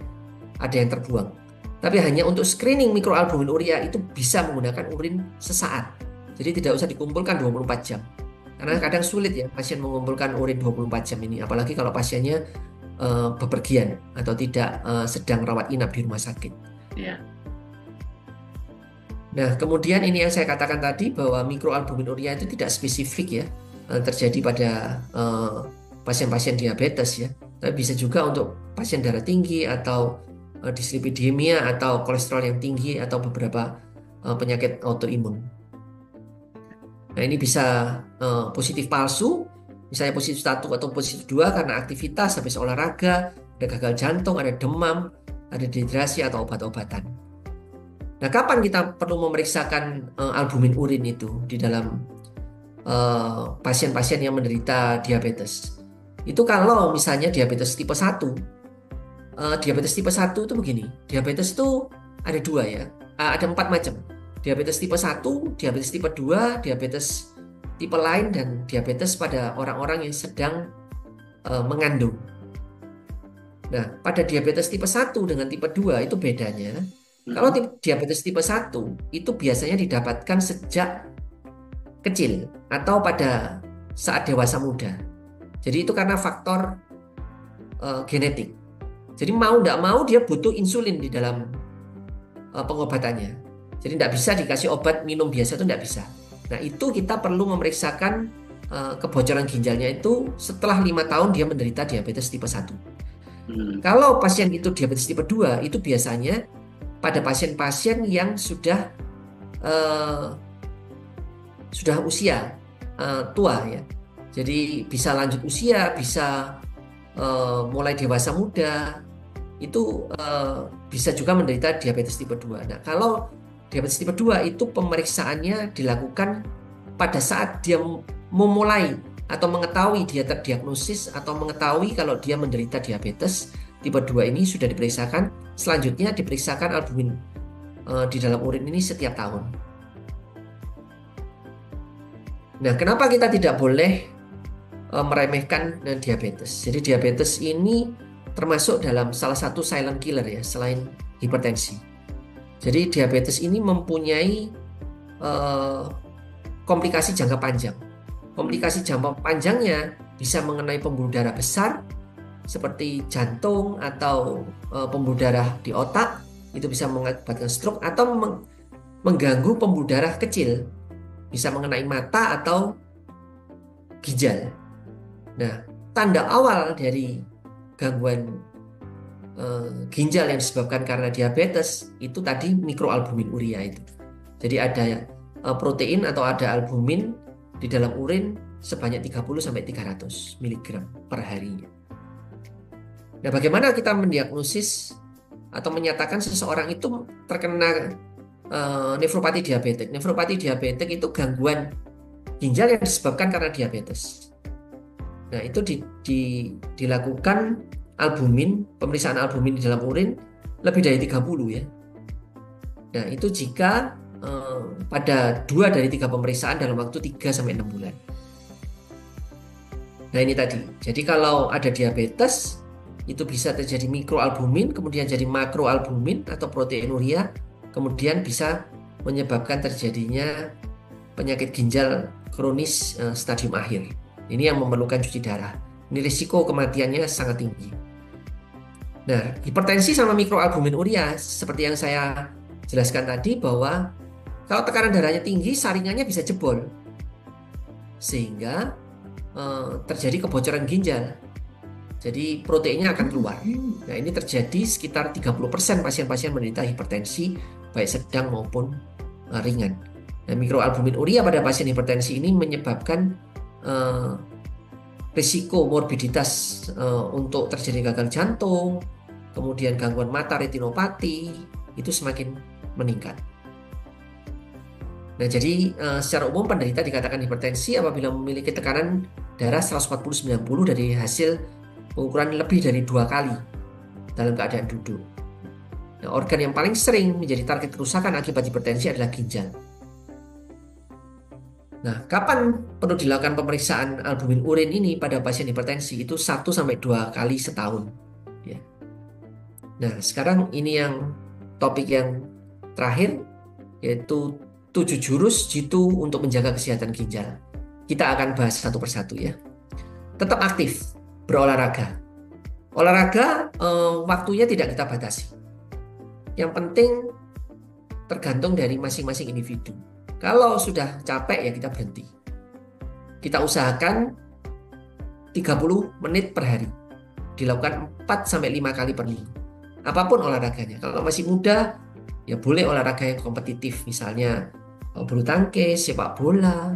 ada yang terbuang. Tapi hanya untuk screening mikroalbumin urea itu bisa menggunakan urin sesaat. Jadi tidak usah dikumpulkan 24 jam. Karena kadang sulit ya pasien mengumpulkan urin 24 jam ini. Apalagi kalau pasiennya bepergian atau tidak sedang rawat inap di rumah sakit. Yeah. Nah, kemudian ini yang saya katakan tadi bahwa mikroalbumin urea itu tidak spesifik ya terjadi pada pasien-pasien diabetes ya. Tapi bisa juga untuk pasien darah tinggi atau dislipidemia atau kolesterol yang tinggi atau beberapa penyakit autoimun. Nah, ini bisa positif palsu, misalnya positif 1 atau positif 2 karena aktivitas habis olahraga, ada gagal jantung, ada demam, ada dehidrasi atau obat-obatan. Nah, kapan kita perlu memeriksakan albumin urin itu di dalam pasien-pasien yang menderita diabetes? Itu kalau misalnya diabetes tipe 1. Diabetes tipe 1 itu begini. Diabetes itu ada 2 ya. Ada 4 macam. diabetes tipe 1, diabetes tipe 2, diabetes tipe lain, dan diabetes pada orang-orang yang sedang mengandung. Nah, pada diabetes tipe 1 dengan tipe 2 itu bedanya. Kalau diabetes tipe 1 itu biasanya didapatkan sejak kecil atau pada saat dewasa muda. Jadi itu karena faktor genetik. Jadi mau tidak mau dia butuh insulin di dalam pengobatannya. Jadi tidak bisa dikasih obat minum biasa, itu tidak bisa. Nah, itu kita perlu memeriksakan kebocoran ginjalnya itu setelah 5 tahun dia menderita diabetes tipe 1. Kalau pasien itu diabetes tipe 2, itu biasanya pada pasien-pasien yang sudah usia tua ya. Jadi bisa lanjut usia, bisa mulai dewasa muda, itu bisa juga menderita diabetes tipe 2. Nah, kalau diabetes tipe 2 itu pemeriksaannya dilakukan pada saat dia memulai atau mengetahui dia terdiagnosis atau mengetahui kalau dia menderita diabetes tipe 2 ini sudah diperiksakan. Selanjutnya diperiksakan albumin di dalam urin ini setiap tahun. Nah, kenapa kita tidak boleh meremehkan diabetes? Jadi diabetes ini termasuk dalam salah satu silent killer ya, selain hipertensi. Jadi diabetes ini mempunyai komplikasi jangka panjang. Komplikasi jangka panjangnya bisa mengenai pembuluh darah besar seperti jantung atau pembuluh darah di otak, itu bisa mengakibatkan stroke, atau mengganggu pembuluh darah kecil, bisa mengenai mata atau ginjal. Nah, tanda awal dari gangguan ginjal yang disebabkan karena diabetes itu tadi mikroalbumin urea itu. Jadi ada protein atau ada albumin di dalam urin sebanyak 30-300 mg per harinya. Nah, bagaimana kita mendiagnosis atau menyatakan seseorang itu terkena nefropati diabetik? Nefropati diabetik itu gangguan ginjal yang disebabkan karena diabetes. Nah, itu dilakukan pemeriksaan albumin di dalam urin lebih dari 30 ya. Nah, itu jika pada 2 dari 3 pemeriksaan dalam waktu 3-6 bulan. Nah, ini tadi. Jadi kalau ada diabetes, itu bisa terjadi mikroalbumin, kemudian jadi makroalbumin atau proteinuria, kemudian bisa menyebabkan terjadinya penyakit ginjal kronis stadium akhir. Ini yang memerlukan cuci darah. Ini risiko kematiannya sangat tinggi. Nah, hipertensi sama mikroalbumin urea, seperti yang saya jelaskan tadi, bahwa kalau tekanan darahnya tinggi, saringannya bisa jebol, sehingga terjadi kebocoran ginjal. Jadi proteinnya akan keluar. Nah, ini terjadi sekitar 30% pasien-pasien menderita hipertensi, baik sedang maupun ringan. Nah, mikroalbumin urea pada pasien hipertensi ini menyebabkan risiko morbiditas untuk terjadi gagal jantung, kemudian gangguan mata retinopati, itu semakin meningkat. Nah, jadi secara umum penderita dikatakan hipertensi apabila memiliki tekanan darah 140/90 dari hasil pengukuran lebih dari 2 kali dalam keadaan duduk. Nah, organ yang paling sering menjadi target kerusakan akibat hipertensi adalah ginjal. Nah, kapan perlu dilakukan pemeriksaan albumin urin ini pada pasien hipertensi? Itu 1-2 kali setahun. Ya. Nah, sekarang ini yang topik yang terakhir, yaitu 7 jurus jitu untuk menjaga kesehatan ginjal. Kita akan bahas satu persatu ya. Tetap aktif, berolahraga. Olahraga waktunya tidak kita batasi. Yang penting tergantung dari masing-masing individu. Kalau sudah capek ya kita berhenti. Kita usahakan 30 menit per hari. Dilakukan 4-5 kali per minggu. Apapun olahraganya. Kalau masih muda, ya boleh olahraga yang kompetitif. Misalnya bulu tangkis, sepak bola,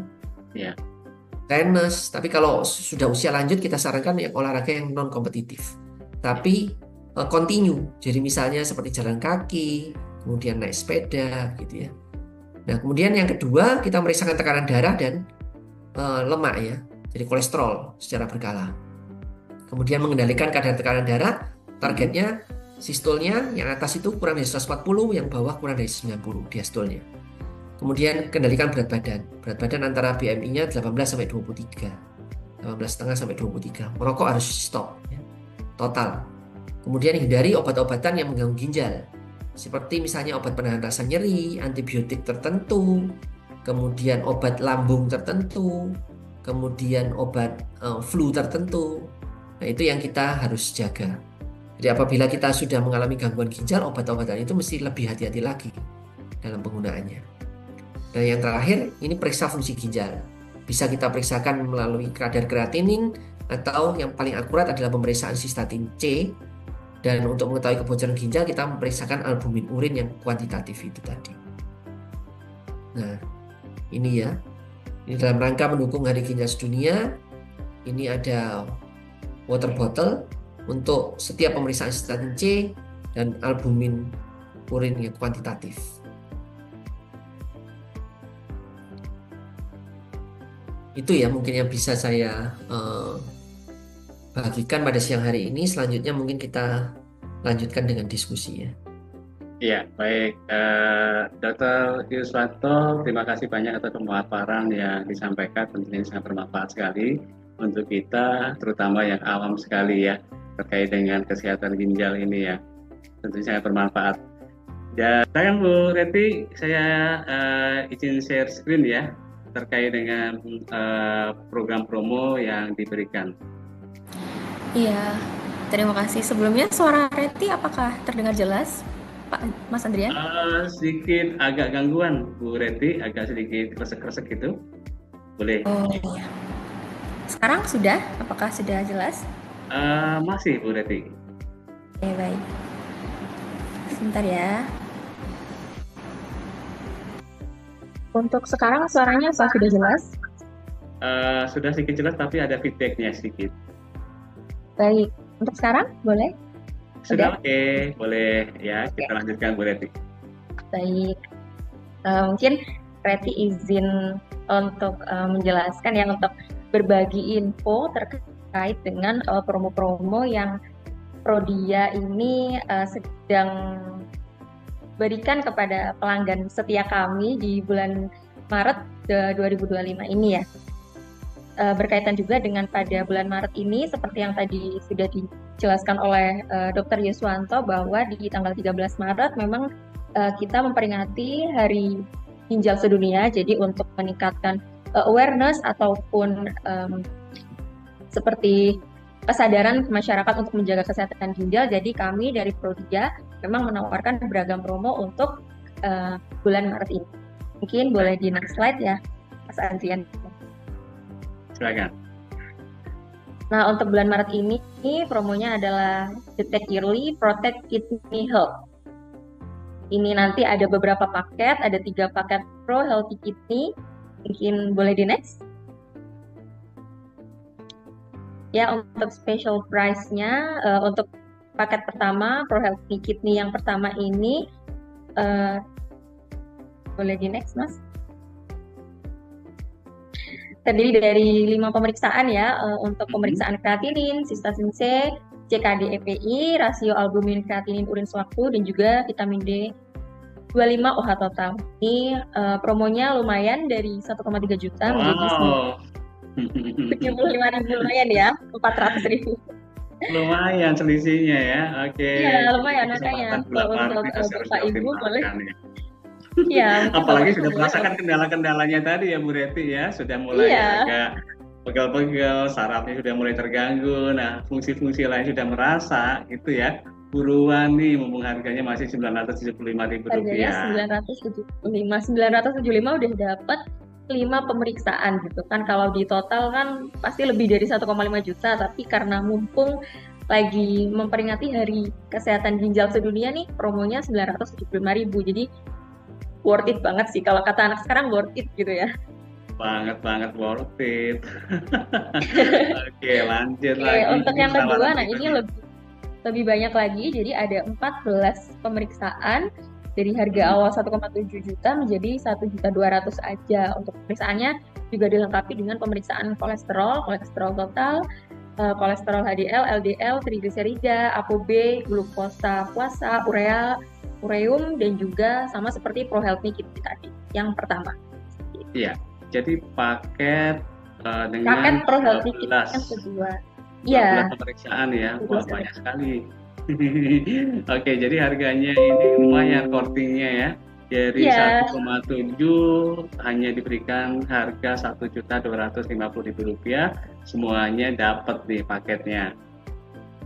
tenis. Tapi kalau sudah usia lanjut, kita sarankan yang olahraga yang non kompetitif. Tapi continue. Jadi misalnya seperti jalan kaki, kemudian naik sepeda, gitu ya. Nah, kemudian yang kedua, kita memeriksakan tekanan darah dan lemak ya. Jadi kolesterol secara berkala. Kemudian mengendalikan kadar tekanan darah, targetnya sistolnya yang atas itu kurang dari 140, yang bawah kurang dari 90 diastolnya. Kemudian kendalikan berat badan. Berat badan antara BMI-nya 18 sampai 23. 18,5 sampai 23. Merokok harus stop ya. Total. Kemudian hindari obat-obatan yang mengganggu ginjal. Seperti misalnya obat penahan rasa nyeri, antibiotik tertentu, kemudian obat lambung tertentu, kemudian obat flu tertentu. Nah, itu yang kita harus jaga. Jadi apabila kita sudah mengalami gangguan ginjal, obat-obatan itu mesti lebih hati-hati lagi dalam penggunaannya. Dan yang terakhir, ini periksa fungsi ginjal. Bisa kita periksakan melalui kadar kreatinin, atau yang paling akurat adalah pemeriksaan sistatin C. Dan untuk mengetahui kebocoran ginjal, kita memeriksakan albumin urin yang kuantitatif itu tadi. Nah, ini ya. Ini dalam rangka mendukung Hari Ginjal Sedunia. Ini ada water bottle untuk setiap pemeriksaan sistatin C dan albumin urin yang kuantitatif. Itu ya mungkin yang bisa saya bagikan pada siang hari ini. Selanjutnya mungkin kita lanjutkan dengan diskusi ya. Iya, baik. Dr. Yuswanto, terima kasih banyak atas pemaparan yang disampaikan. Tentunya sangat bermanfaat sekali untuk kita, terutama yang awam sekali ya, terkait dengan kesehatan ginjal ini ya. Tentunya sangat bermanfaat. Dan sekarang Bu Reti, saya izin share screen ya, terkait dengan program promo yang diberikan. Iya, terima kasih. Sebelumnya suara Reti apakah terdengar jelas, Pak Mas Andrian? Sedikit agak gangguan Bu Reti, agak sedikit kresek-kresek gitu. Boleh? Oh iya. Sekarang sudah? Apakah sudah jelas? Masih Bu Reti. Oke, baik. Sebentar ya. Untuk sekarang suaranya apakah sudah jelas? Sudah sedikit jelas, tapi ada feedbacknya sedikit. Baik. Untuk sekarang boleh? Sudah oke, boleh ya. Kita lanjutkan Bu Reti. Baik. Mungkin Reti izin untuk menjelaskan ya, untuk berbagi info terkait dengan promo-promo yang Prodia ini sedang berikan kepada pelanggan setia kami di bulan Maret 2025 ini ya. Berkaitan juga dengan pada bulan Maret ini, seperti yang tadi sudah dijelaskan oleh Dr. Yuswanto, bahwa di tanggal 13 Maret memang kita memperingati Hari Ginjal Sedunia. Jadi untuk meningkatkan awareness ataupun seperti kesadaran masyarakat untuk menjaga kesehatan ginjal, jadi kami dari Prodia memang menawarkan beragam promo untuk bulan Maret ini. Mungkin boleh di next slide ya, Mas Andrian. Silakan. Nah, untuk bulan Maret ini promonya adalah Detect Yearly Protect Kidney Health. Ini nanti ada beberapa paket, ada 3 paket Pro Healthy Kidney. Mungkin boleh di next. Ya, untuk special price-nya, untuk paket pertama, Pro Healthy Kidney yang pertama ini, boleh di next, Mas. Terdiri dari 5 pemeriksaan ya, untuk pemeriksaan kreatinin, sistatin C, CKD EPI, rasio albumin kreatinin urin sewaktu, dan juga vitamin D 25 OH total. Ini promonya lumayan, dari 1,3 juta menjadi 75.000, lumayan ya, 400.000. Lumayan selisihnya ya, oke. Iya, lumayan, makanya untuk Bapak Ibu boleh. Ya, apalagi sudah merasakan kendala-kendalanya tadi ya Bu Reti ya, sudah mulai agak pegel-pegel, sarafnya sudah mulai terganggu, nah fungsi-fungsi lain sudah merasa gitu ya. Buruan nih, mumpung harganya masih Rp975.000. Harganya 975 udah dapat 5 pemeriksaan gitu kan. Kalau di total kan pasti lebih dari 1,5 juta, tapi karena mumpung lagi memperingati Hari Kesehatan Ginjal Sedunia nih, promonya 975.000. Jadi worth it banget sih, kalau kata anak sekarang worth it gitu ya. Banget worth it. Oke, lanjut lagi. Untuk yang kedua, nah ini lebih banyak lagi, jadi ada 14 pemeriksaan dari harga awal 1,7 juta menjadi 1.200.000 aja. Untuk pemeriksaannya juga dilengkapi dengan pemeriksaan kolesterol total, kolesterol HDL, LDL, trigliserida, ApoB, glukosa puasa, urea, Ureum, dan juga sama seperti Pro Health Kit tadi yang pertama. Iya, jadi paket Paket dengan Pro Health Kit yang 12 kedua. 12 Ya, pemeriksaan ya. 12 Wah, banyak sekali. Oke, jadi harganya ini lumayan kortingnya ya. Dari iya. 1,7 hanya diberikan harga Rp1.250.000. Semuanya dapat nih paketnya.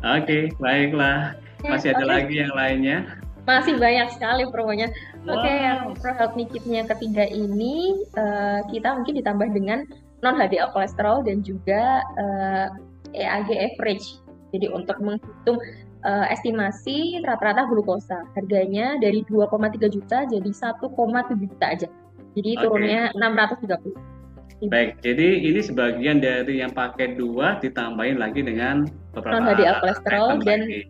Oke, baiklah. Masih ada Oke, lagi yang lainnya? masih banyak sekali promonya. Oke, yang Wow. Pro Health Kit-nya yang ketiga ini kita mungkin ditambah dengan non HDL kolesterol dan juga EAG average. Jadi untuk menghitung estimasi rata-rata glukosa, harganya dari 2,3 juta jadi 1,7 juta aja. Jadi Oke. turunnya 630.000. Baik, jadi ini sebagian dari yang paket 2 ditambahin lagi dengan Non beberapa HDL kolesterol item dan lagi.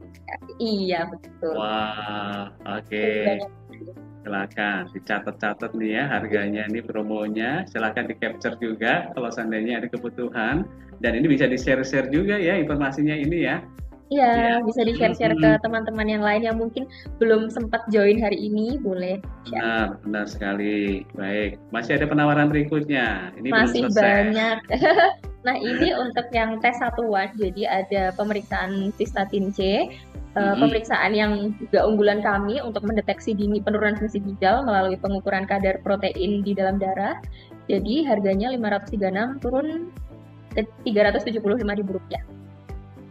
iya betul. Wah, oke. Jadi banyak. Silakan dicatat-catat nih ya harganya ini promonya. Silakan di-capture juga kalau seandainya ada kebutuhan. Dan ini bisa di-share-share juga ya informasinya ini ya. Iya, Iya. bisa di-share-share ke teman-teman yang lain yang mungkin belum sempat join hari ini, boleh share. Benar, benar sekali. Baik, masih ada penawaran berikutnya. Ini belum Masih selesai. banyak. Nah, ini untuk yang tes satuan, jadi ada pemeriksaan sistatin C, pemeriksaan yang juga unggulan kami untuk mendeteksi dini penurunan fungsi ginjal melalui pengukuran kadar protein di dalam darah. Jadi harganya 536 turun ke Rp375.000.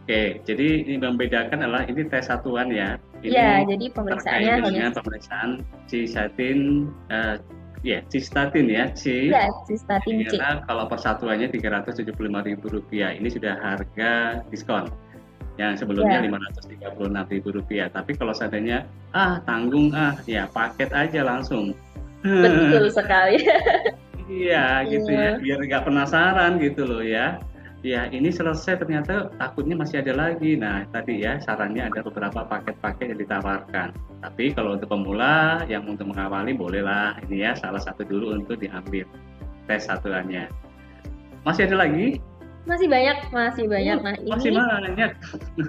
Oke, jadi ini membedakan adalah ini tes satuan ya. Ya, Ini jadi pemeriksaannya terkait hanya dengan pemeriksaan cystatin, cystatin ya, C. ya, sistatin C. Karena kalau persatuannya Rp375.000, ini sudah harga diskon. Yang sebelumnya Ya. Rp536.000. Tapi kalau seandainya tanggung ya paket aja langsung. Betul sekali. Iya gitu ya, Iya. biar nggak penasaran gitu loh ya. Ya ini selesai ternyata takutnya masih ada lagi. Nah tadi ya sarannya ada beberapa paket-paket yang ditawarkan. Tapi kalau untuk pemula yang untuk mengawali bolehlah ini ya salah satu dulu untuk diambil tes satuannya. Masih ada lagi? Masih banyak, masih banyak. Nah, Masih ini banyak.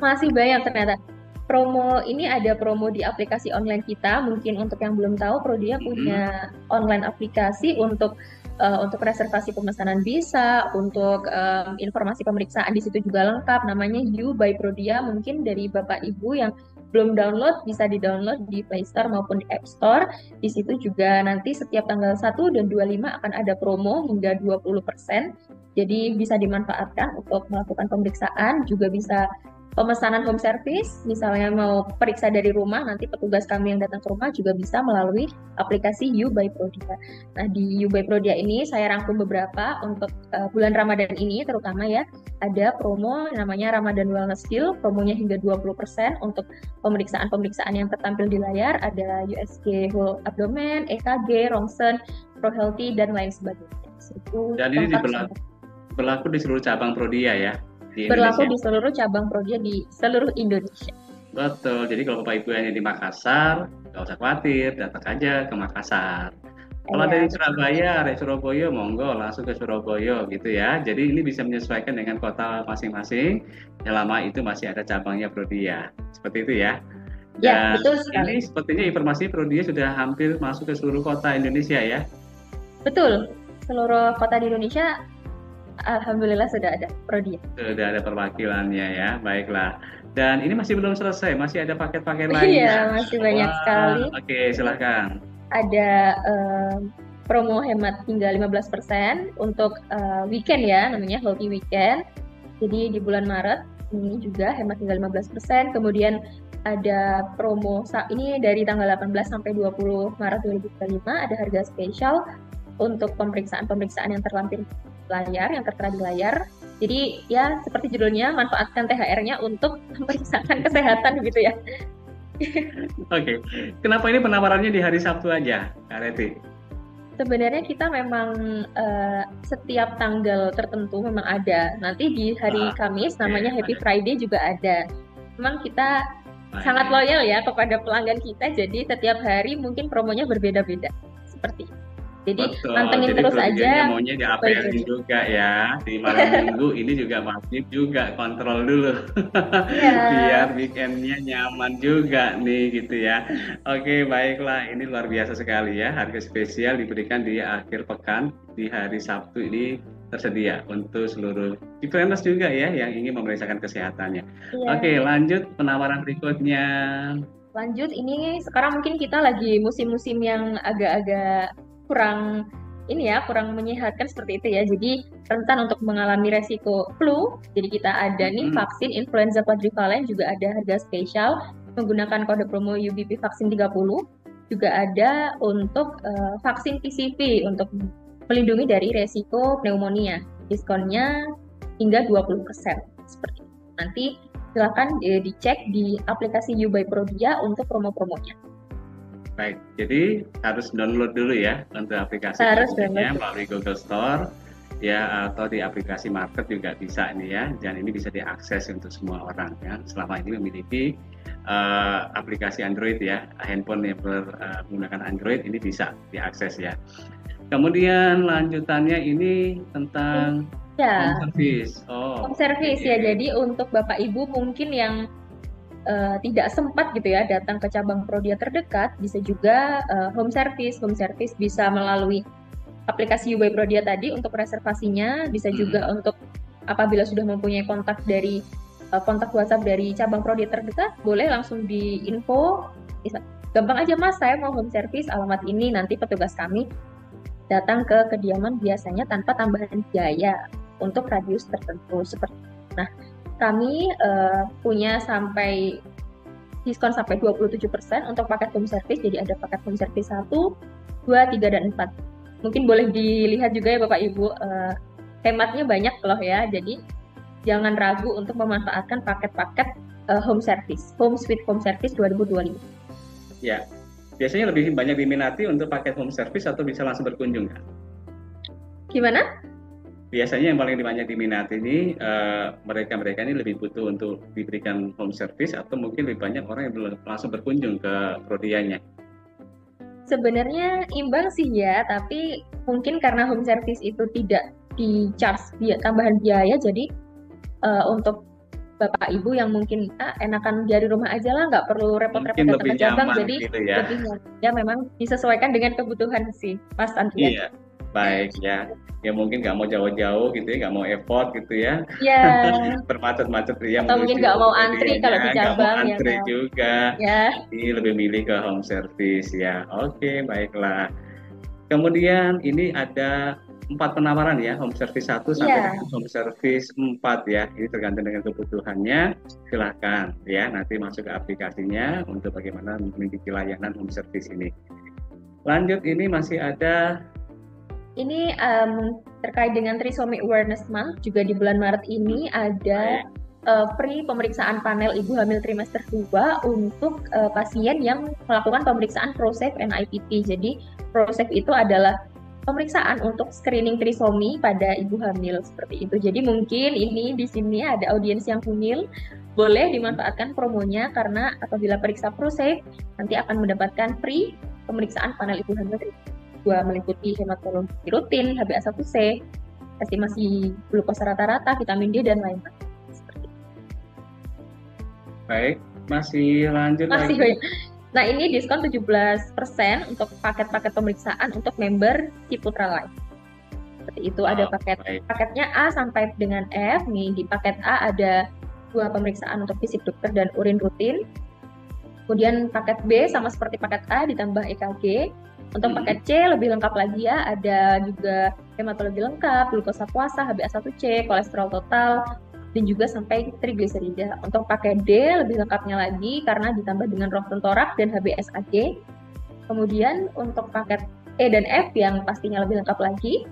masih banyak ternyata. Promo ini ada promo di aplikasi online kita. Mungkin untuk yang belum tahu, Prodia punya online aplikasi untuk reservasi pemesanan bisa, untuk informasi pemeriksaan di situ juga lengkap. Namanya You by Prodia. Mungkin dari Bapak Ibu yang belum download bisa di-download di Play Store maupun di App Store. Di situ juga nanti setiap tanggal 1 dan 25 akan ada promo hingga 20%. Jadi bisa dimanfaatkan untuk melakukan pemeriksaan, juga bisa pemesanan home service, misalnya mau periksa dari rumah, nanti petugas kami yang datang ke rumah juga bisa melalui aplikasi You by Prodia. Nah, di You by Prodia ini saya rangkum beberapa untuk bulan Ramadan ini terutama ya. Ada promo namanya Ramadan Wellness Deal, promonya hingga 20% untuk pemeriksaan-pemeriksaan yang tertampil di layar, ada USG whole abdomen, EKG, Ronsen, Pro Healthy, dan lain sebagainya. Dan ini berlaku di seluruh cabang Prodia ya? Berlaku di seluruh cabang Prodia di seluruh Indonesia. Betul, jadi kalau Bapak Ibu yang di Makassar, nggak usah khawatir, datang aja ke Makassar. Kalau dari Surabaya, dari Surabaya, monggo langsung ke Surabaya gitu ya. Jadi ini bisa menyesuaikan dengan kota masing-masing, selama itu masih ada cabangnya Prodia. Seperti itu ya. Ya, Dan betul sekali. ini sepertinya informasi Prodia sudah hampir masuk ke seluruh kota Indonesia ya. Betul, seluruh kota di Indonesia alhamdulillah sudah ada Prodia. Sudah ada perwakilannya ya, baiklah. Dan ini masih belum selesai, masih ada paket-paket lain. Iya, masih banyak sekali. Oke, silahkan. Ada promo hemat hingga 15% untuk weekend ya, namanya Healthy Weekend. Jadi di bulan Maret ini juga hemat hingga 15%. Kemudian ada promo ini dari tanggal 18 sampai 20 Maret 2025 ada harga spesial untuk pemeriksaan-pemeriksaan yang terlampir layar, yang tertera di layar. Jadi ya seperti judulnya, manfaatkan THR-nya untuk memeriksakan kesehatan gitu ya. Oke, kenapa ini penawarannya di hari Sabtu aja, Kak Reti? Sebenarnya kita memang setiap tanggal tertentu memang ada. Nanti di hari Kamis namanya Happy Friday juga ada. Memang kita sangat loyal ya kepada pelanggan kita, jadi setiap hari mungkin promonya berbeda-beda. Seperti itu. Jadi Betul, pantengin jadi terus Prodigennya aja maunya by diapelin Prodigen. juga ya. Di malam minggu ini juga wajib juga kontrol dulu. Iya, Biar weekendnya nyaman juga nih gitu ya. Oke, baiklah. Ini luar biasa sekali ya. Harga spesial diberikan di akhir pekan. Di hari Sabtu ini tersedia untuk seluruh Cipreneurs juga ya yang ingin memeriksakan kesehatannya. Oke, iya. lanjut penawaran berikutnya. Lanjut, ini sekarang mungkin kita lagi musim-musim yang agak-agak kurang ini ya, kurang menyehatkan seperti itu ya. Jadi rentan untuk mengalami resiko flu. Jadi kita ada nih Mm-mm. vaksin influenza quadrivalent juga ada harga spesial menggunakan kode promo UBP vaksin 30. Juga ada untuk vaksin PCV untuk melindungi dari resiko pneumonia. Diskonnya hingga 20% seperti itu. Nanti silakan dicek di aplikasi YouBuy Prodia untuk promo-promonya. Baik, jadi harus download dulu ya untuk aplikasi Harus Prodigennya download. melalui Google Store ya atau di aplikasi market juga bisa nih ya. Dan ini bisa diakses untuk semua orang ya. Selama ini memiliki aplikasi Android ya, handphone yang menggunakan Android ini bisa diakses ya. Kemudian lanjutannya ini tentang home Ya, service. home Oh, service ya. oke. Jadi untuk Bapak Ibu mungkin yang tidak sempat gitu ya datang ke cabang Prodia terdekat, bisa juga home service. Home service bisa melalui aplikasi YouBuy Prodia tadi untuk reservasinya, bisa juga untuk apabila sudah mempunyai kontak dari kontak WhatsApp dari cabang Prodia terdekat, boleh langsung di info. Gampang aja Mas, saya mau home service alamat ini, nanti petugas kami datang ke kediaman biasanya tanpa tambahan biaya untuk radius tertentu seperti itu. Nah, kami punya sampai diskon sampai 27% untuk paket home service. Jadi ada paket home service 1, 2, 3, dan 4. Mungkin boleh dilihat juga ya Bapak Ibu, hematnya banyak loh ya. Jadi jangan ragu untuk memanfaatkan paket-paket home service, home suite home service 2025. Ya, biasanya lebih banyak diminati untuk paket home service atau bisa langsung berkunjung ya? Gimana? Biasanya yang paling banyak diminati ini mereka-mereka ini lebih butuh untuk diberikan home service atau mungkin lebih banyak orang yang langsung berkunjung ke Prodianya. Sebenarnya imbang sih ya, tapi mungkin karena home service itu tidak di-charge tambahan biaya, jadi untuk Bapak Ibu yang mungkin enakan dari rumah aja lah, nggak perlu repot-repot Mungkin datang lebih ke cabang, nyaman jadi gitu ya. lebih nyaman. Ya memang disesuaikan dengan kebutuhan sih, Mas Andrian. Iya, baik ya. Ya mungkin nggak mau jauh-jauh gitu ya, nggak mau effort gitu ya. Ya, Bermacet-macet ya atau mungkin nggak menuju mau antri kalau di Prodianya, nggak mau cabang ya antri kan. juga. Ya, Ini lebih milih ke home service ya. Oke, baiklah. Kemudian ini ada 4 penawaran ya, home service 1 sampai iya. dengan home service 4 ya. Ini tergantung dengan kebutuhannya. Silahkan ya, nanti masuk ke aplikasinya untuk bagaimana memiliki layanan home service ini. Lanjut, ini masih ada Ini terkait dengan Trisomy Awareness Month, juga di bulan Maret ini ada free pemeriksaan panel ibu hamil trimester 2 untuk pasien yang melakukan pemeriksaan ProSafe NIPT. Jadi ProSafe itu adalah pemeriksaan untuk screening trisomi pada ibu hamil seperti itu. Jadi mungkin ini di sini ada audiens yang hamil, boleh dimanfaatkan promonya karena apabila periksa ProSafe nanti akan mendapatkan free pemeriksaan panel ibu hamil trimester 2 meliputi hematologi rutin, HbA1c, estimasi glukosa rata-rata, vitamin D, dan lain-lain. baik, masih lanjut Masih lagi. banyak. Nah, ini diskon 17% untuk paket-paket pemeriksaan untuk member Ciputra Life. Seperti itu ada paketnya A sampai dengan F. Nih, di paket A ada 2 pemeriksaan untuk fisik dokter dan urin rutin. Kemudian paket B sama seperti paket A ditambah EKG. Untuk paket C lebih lengkap lagi ya, ada juga hematologi lengkap, glukosa puasa, HbA1c, kolesterol total, dan juga sampai trigliserida. Untuk paket D lebih lengkapnya lagi karena ditambah dengan Ronsen Thorax dan HbSAg. Kemudian untuk paket E dan F yang pastinya lebih lengkap lagi.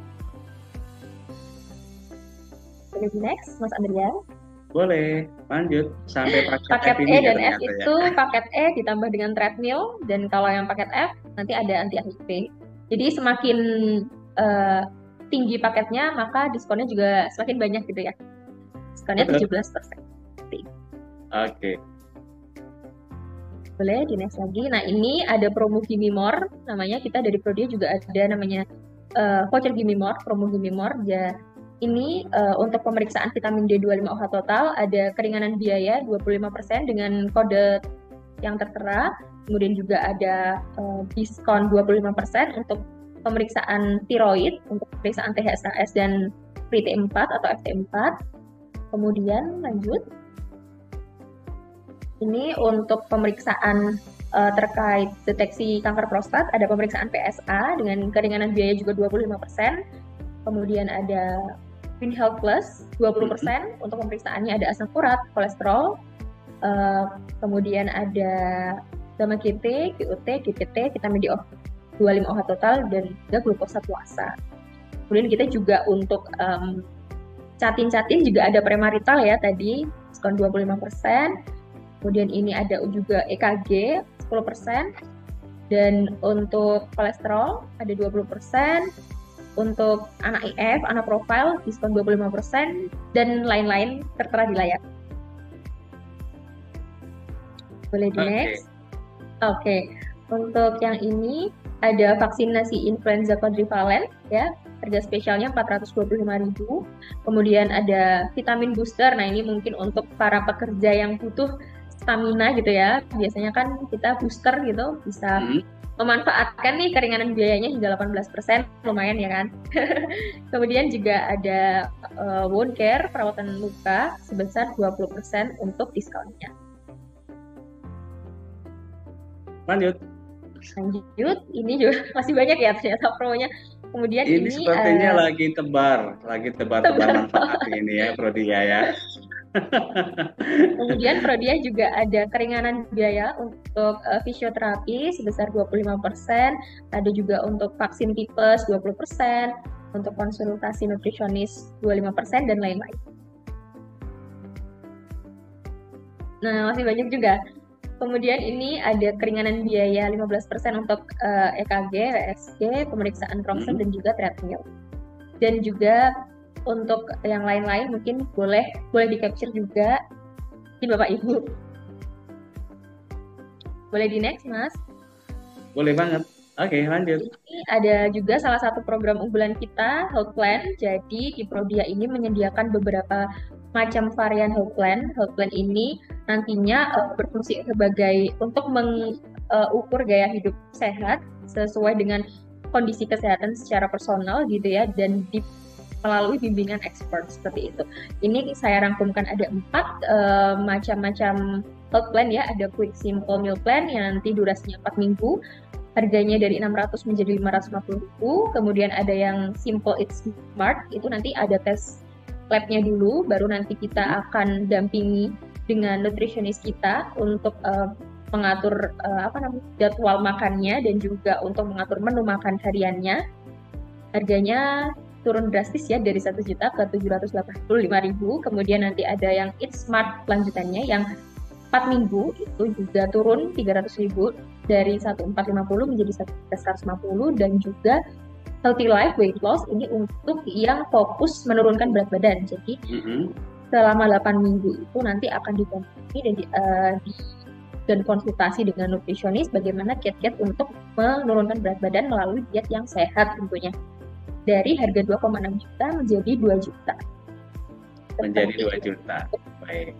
Boleh next, Mas Andrian? Boleh, lanjut sampai paket F E dan ya, F itu ya. Paket E ditambah dengan treadmill, dan kalau yang paket F nanti ada anti HIV. Jadi semakin tinggi paketnya maka diskonnya juga semakin banyak gitu ya. Diskonnya 17%. Oke. Boleh di next lagi. Nah, ini ada promo Gimme More namanya. Kita dari Prodia juga ada namanya voucher Gimme More, promo Gimme More. Ya, ini untuk pemeriksaan vitamin D25OH total ada keringanan biaya 25% dengan kode yang tertera. Kemudian juga ada diskon 25% untuk pemeriksaan tiroid, untuk pemeriksaan THSHS dan FT4 atau FT4. Kemudian lanjut. Ini untuk pemeriksaan terkait deteksi kanker prostat, ada pemeriksaan PSA dengan keringanan biaya juga 25%. Kemudian ada Win Health Plus 20% untuk pemeriksaannya, ada asam urat, kolesterol. Kemudian ada gamma GT, QUT, GPT, vitamin D25OH total, dan juga glukosa puasa. Kemudian kita juga untuk catin juga ada premarital ya tadi, diskon 25%. Kemudian ini ada juga EKG 10%. Dan untuk kolesterol ada 20%. Untuk anak IF, anak profile, diskon 25%. Dan lain-lain tertera di layar. Boleh di next. Oke. Untuk yang ini ada vaksinasi influenza quadrivalent ya, harga spesialnya 425.000. Kemudian ada vitamin booster. Nah, ini mungkin untuk para pekerja yang butuh stamina gitu ya. Biasanya kan kita booster gitu bisa memanfaatkan nih keringanan biayanya hingga 18%, lumayan ya kan. Kemudian juga ada wound care, perawatan luka sebesar 20% untuk diskonnya. Lanjut, ini juga masih banyak ya ternyata promonya. Kemudian ini sepertinya lagi tebar manfaat ini ya Prodia ya. Kemudian Prodia juga ada keringanan biaya untuk fisioterapi sebesar 25%, ada juga untuk vaksin tipes 20%, untuk konsultasi nutrisionis 25%, dan lain-lain. Nah, masih banyak juga. Kemudian ini ada keringanan biaya 15% untuk EKG, WSG, pemeriksaan ronsen dan juga treadmill. Dan juga untuk yang lain-lain mungkin boleh di capture juga di Bapak Ibu. Boleh di next, Mas? Boleh banget. Oke, lanjut. Ini ada juga salah satu program unggulan kita, Health Plan. Jadi di Prodia ini menyediakan beberapa macam varian health plan. Health plan ini nantinya berfungsi sebagai untuk mengukur gaya hidup sehat sesuai dengan kondisi kesehatan secara personal gitu ya, dan melalui bimbingan expert seperti itu. Ini saya rangkumkan ada 4 macam-macam health plan ya. Ada Quick Simple Meal Plan yang nanti durasinya 4 minggu. Harganya dari 600 menjadi 550.000. Kemudian ada yang Simple Eat Smart, itu nanti ada tes labnya dulu, baru nanti kita akan dampingi dengan nutrisionis kita untuk mengatur jadwal makannya dan juga untuk mengatur menu makan hariannya. Harganya turun drastis ya, dari 1 juta ke 785.000. Kemudian nanti ada yang Eat Smart lanjutannya yang 4 minggu, itu juga turun 300.000 dari 1.450 menjadi 1.150. Dan juga Healthy Life Weight Loss, ini untuk yang fokus menurunkan berat badan. Jadi selama 8 minggu itu nanti akan didampingi dan konsultasi dengan nutrisionis bagaimana kiat-kiat untuk menurunkan berat badan melalui diet yang sehat tentunya. Dari harga 2,6 juta menjadi 2 juta. Menjadi 2 juta. Baik.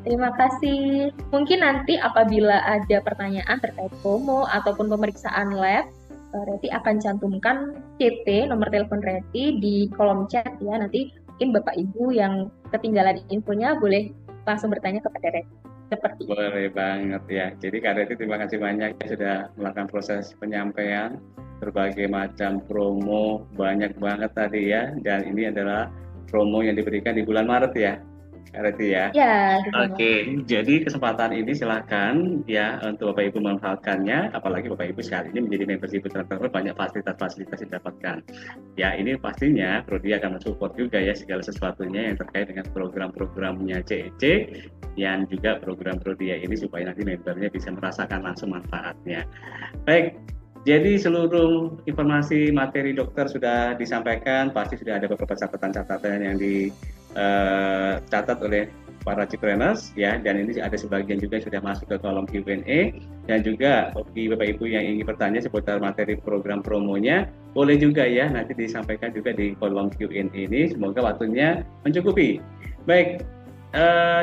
Terima kasih. Mungkin nanti apabila ada pertanyaan terkait promo ataupun pemeriksaan lab, Reti akan cantumkan CT, nomor telepon Reti di kolom chat ya. Nanti mungkin Bapak Ibu yang ketinggalan infonya boleh langsung bertanya kepada Reti. Seperti boleh banget ya. Jadi Kak Reti terima kasih banyak ya sudah melakukan proses penyampaian berbagai macam promo, banyak banget tadi ya. Dan ini adalah promo yang diberikan di bulan Maret ya, Kak Reti ya. Ya. Oke, jadi kesempatan ini silakan ya untuk Bapak Ibu memanfaatkannya. Apalagi Bapak Ibu sekali ini menjadi member Ciputera Traveler, banyak fasilitas-fasilitas yang didapatkan. Ya, ini pastinya Prodi akan mensupport juga ya segala sesuatunya yang terkait dengan program-programnya CEC yang juga program Prodi ini supaya nanti membernya bisa merasakan langsung manfaatnya. Baik. Jadi seluruh informasi materi dokter sudah disampaikan, pasti sudah ada beberapa catatan-catatan yang dicatat oleh para Cipreneurs ya, dan ini ada sebagian juga yang sudah masuk ke kolom Q&A, dan juga bagi Bapak Ibu yang ingin bertanya seputar materi program promonya, boleh juga ya nanti disampaikan juga di kolom Q&A ini. Semoga waktunya mencukupi. Baik,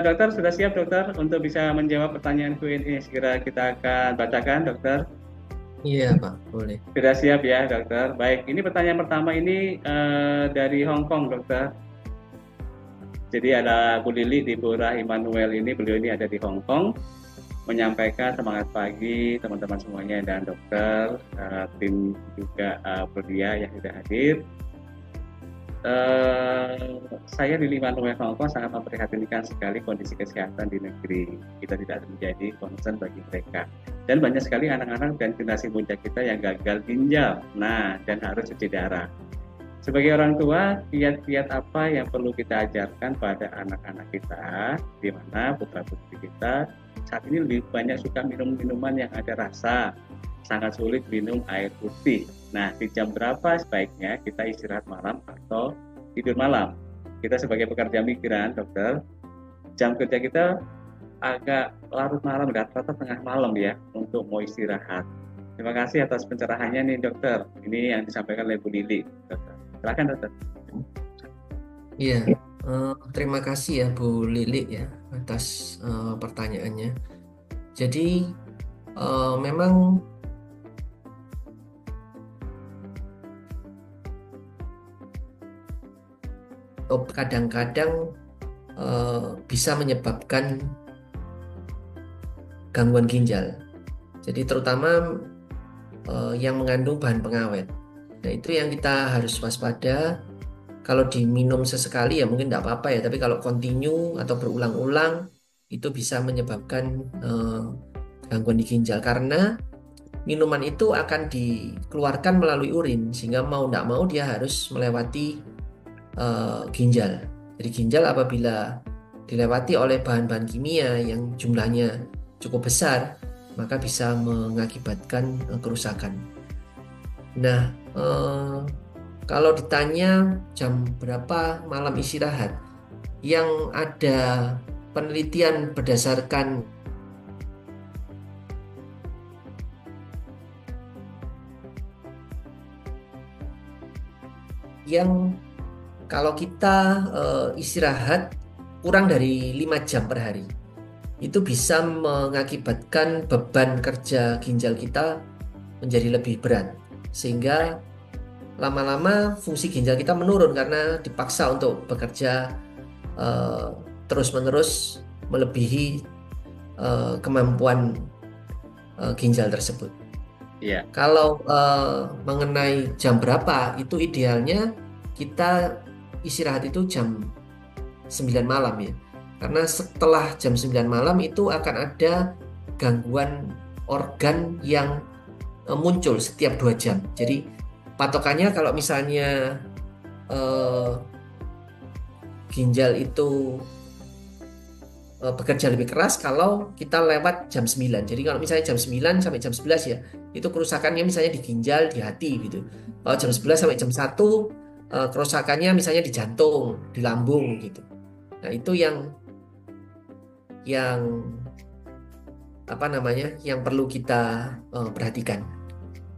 dokter sudah siap dokter untuk bisa menjawab pertanyaan Q&A. Segera kita akan bacakan dokter. Iya Pak, boleh. Sudah siap ya dokter. Baik, ini pertanyaan pertama ini dari Hong Kong dokter. Jadi ada Bu Lili di Pura Immanuel ini, beliau ini ada di Hong Kong, menyampaikan semangat pagi teman-teman semuanya dan dokter, tim juga Prodia yang sudah hadir. Saya di Immanuel Hong Kong sangat memprihatinkan sekali kondisi kesehatan di negeri. Kita tidak menjadi concern bagi mereka. Dan banyak sekali anak-anak dan generasi muda kita yang gagal ginjal, dan harus cuci darah. Sebagai orang tua, kiat-kiat apa yang perlu kita ajarkan pada anak-anak kita, di mana putra-putri kita saat ini lebih banyak suka minum minuman yang ada rasa, sangat sulit minum air putih. Nah, di jam berapa sebaiknya kita istirahat malam atau tidur malam? Kita sebagai pekerja migran, dokter, jam kerja kita agak larut malam, rata-rata tengah malam ya, untuk mau istirahat. Terima kasih atas pencerahannya nih dokter. Ini yang disampaikan oleh Bu Lili, dokter. Silakan dokter. Iya, terima kasih ya Bu Lili ya atas pertanyaannya. Jadi memang kadang-kadang bisa menyebabkan gangguan ginjal. Jadi terutama yang mengandung bahan pengawet. Nah, itu yang kita harus waspada. Kalau diminum sesekali ya mungkin tidak apa-apa ya, tapi kalau continue atau berulang-ulang itu bisa menyebabkan gangguan di ginjal, karena minuman itu akan dikeluarkan melalui urin, sehingga mau tidak mau dia harus melewati ginjal. Jadi ginjal apabila dilewati oleh bahan-bahan kimia yang jumlahnya cukup besar, maka bisa mengakibatkan kerusakan. Nah, kalau ditanya jam berapa malam istirahat, yang ada penelitian berdasarkan yang kalau kita istirahat kurang dari 5 jam per hari, itu bisa mengakibatkan beban kerja ginjal kita menjadi lebih berat, sehingga lama-lama fungsi ginjal kita menurun karena dipaksa untuk bekerja terus-menerus melebihi kemampuan ginjal tersebut. Iya. Kalau mengenai jam berapa, itu idealnya kita istirahat itu jam 9 malam ya. Karena setelah jam 9 malam itu akan ada gangguan organ yang muncul setiap 2 jam. Jadi patokannya kalau misalnya ginjal itu bekerja lebih keras kalau kita lewat jam 9. Jadi kalau misalnya jam 9 sampai jam 11 ya, itu kerusakannya misalnya di ginjal, di hati gitu. Kalau jam 11 sampai jam 1 kerusakannya misalnya di jantung, di lambung gitu. Nah, itu yang yang perlu kita perhatikan.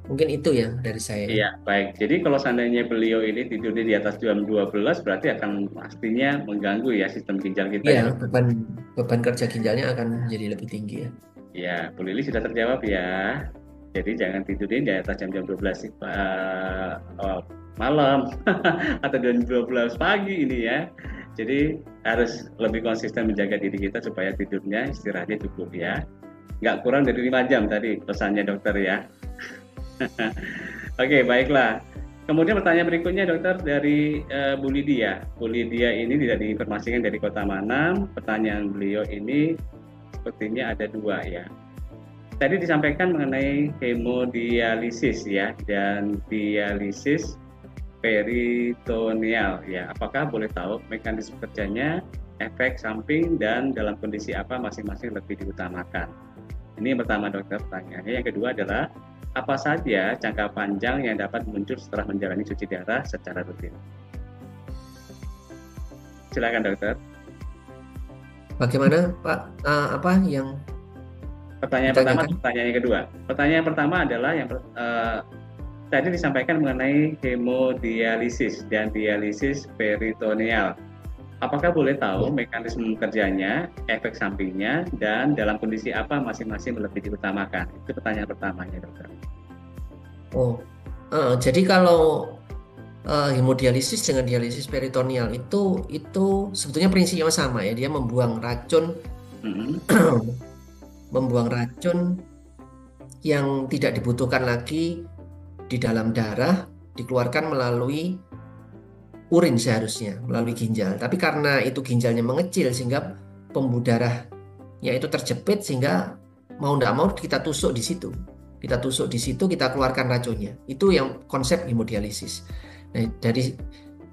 Mungkin itu ya dari saya. Iya, baik. Jadi kalau seandainya beliau ini tidurnya di atas jam 12, berarti akan pastinya mengganggu ya sistem ginjal kita. Iya, beban kerja ginjalnya akan menjadi lebih tinggi ya. Ya, Bu Lili sudah terjawab ya. Jadi jangan tidurin di atas jam 12 malam atau jam 12 pagi ini ya. Jadi harus lebih konsisten menjaga diri kita supaya tidurnya, istirahatnya cukup ya. Nggak kurang dari 5 jam tadi pesannya dokter ya. Oke, baiklah. Kemudian pertanyaan berikutnya dokter dari Bu Lydia. Bu Lydia ini tidak diinformasikan dari kota mana. Pertanyaan beliau ini sepertinya ada 2 ya. Tadi disampaikan mengenai hemodialisis ya, dan dialisis peritoneal ya. Apakah boleh tahu mekanisme kerjanya, efek samping, dan dalam kondisi apa masing-masing lebih diutamakan? Ini yang pertama dokter pertanyaannya. Yang kedua adalah apa saja jangka panjang yang dapat muncul setelah menjalani cuci darah secara rutin? Silakan dokter. Bagaimana Pak? Apa yang pertanyaan pertama, pertanyaan yang kedua. Pertanyaan pertama adalah yang tadi disampaikan mengenai hemodialisis dan dialisis peritoneal. Apakah boleh tahu Ya. mekanisme kerjanya, efek sampingnya, dan dalam kondisi apa masing-masing lebih diutamakan? Itu pertanyaan pertamanya, dokter. Oh, jadi kalau hemodialisis dengan dialisis peritoneal itu sebetulnya prinsipnya sama ya. Dia membuang racun Mhm. membuang racun yang tidak dibutuhkan lagi di dalam darah, dikeluarkan melalui urin seharusnya, melalui ginjal. Tapi karena itu ginjalnya mengecil sehingga pembuluh darahnya itu terjepit, sehingga mau tidak mau kita tusuk di situ. Kita tusuk di situ, kita keluarkan racunnya. Itu yang konsep hemodialisis. Nah,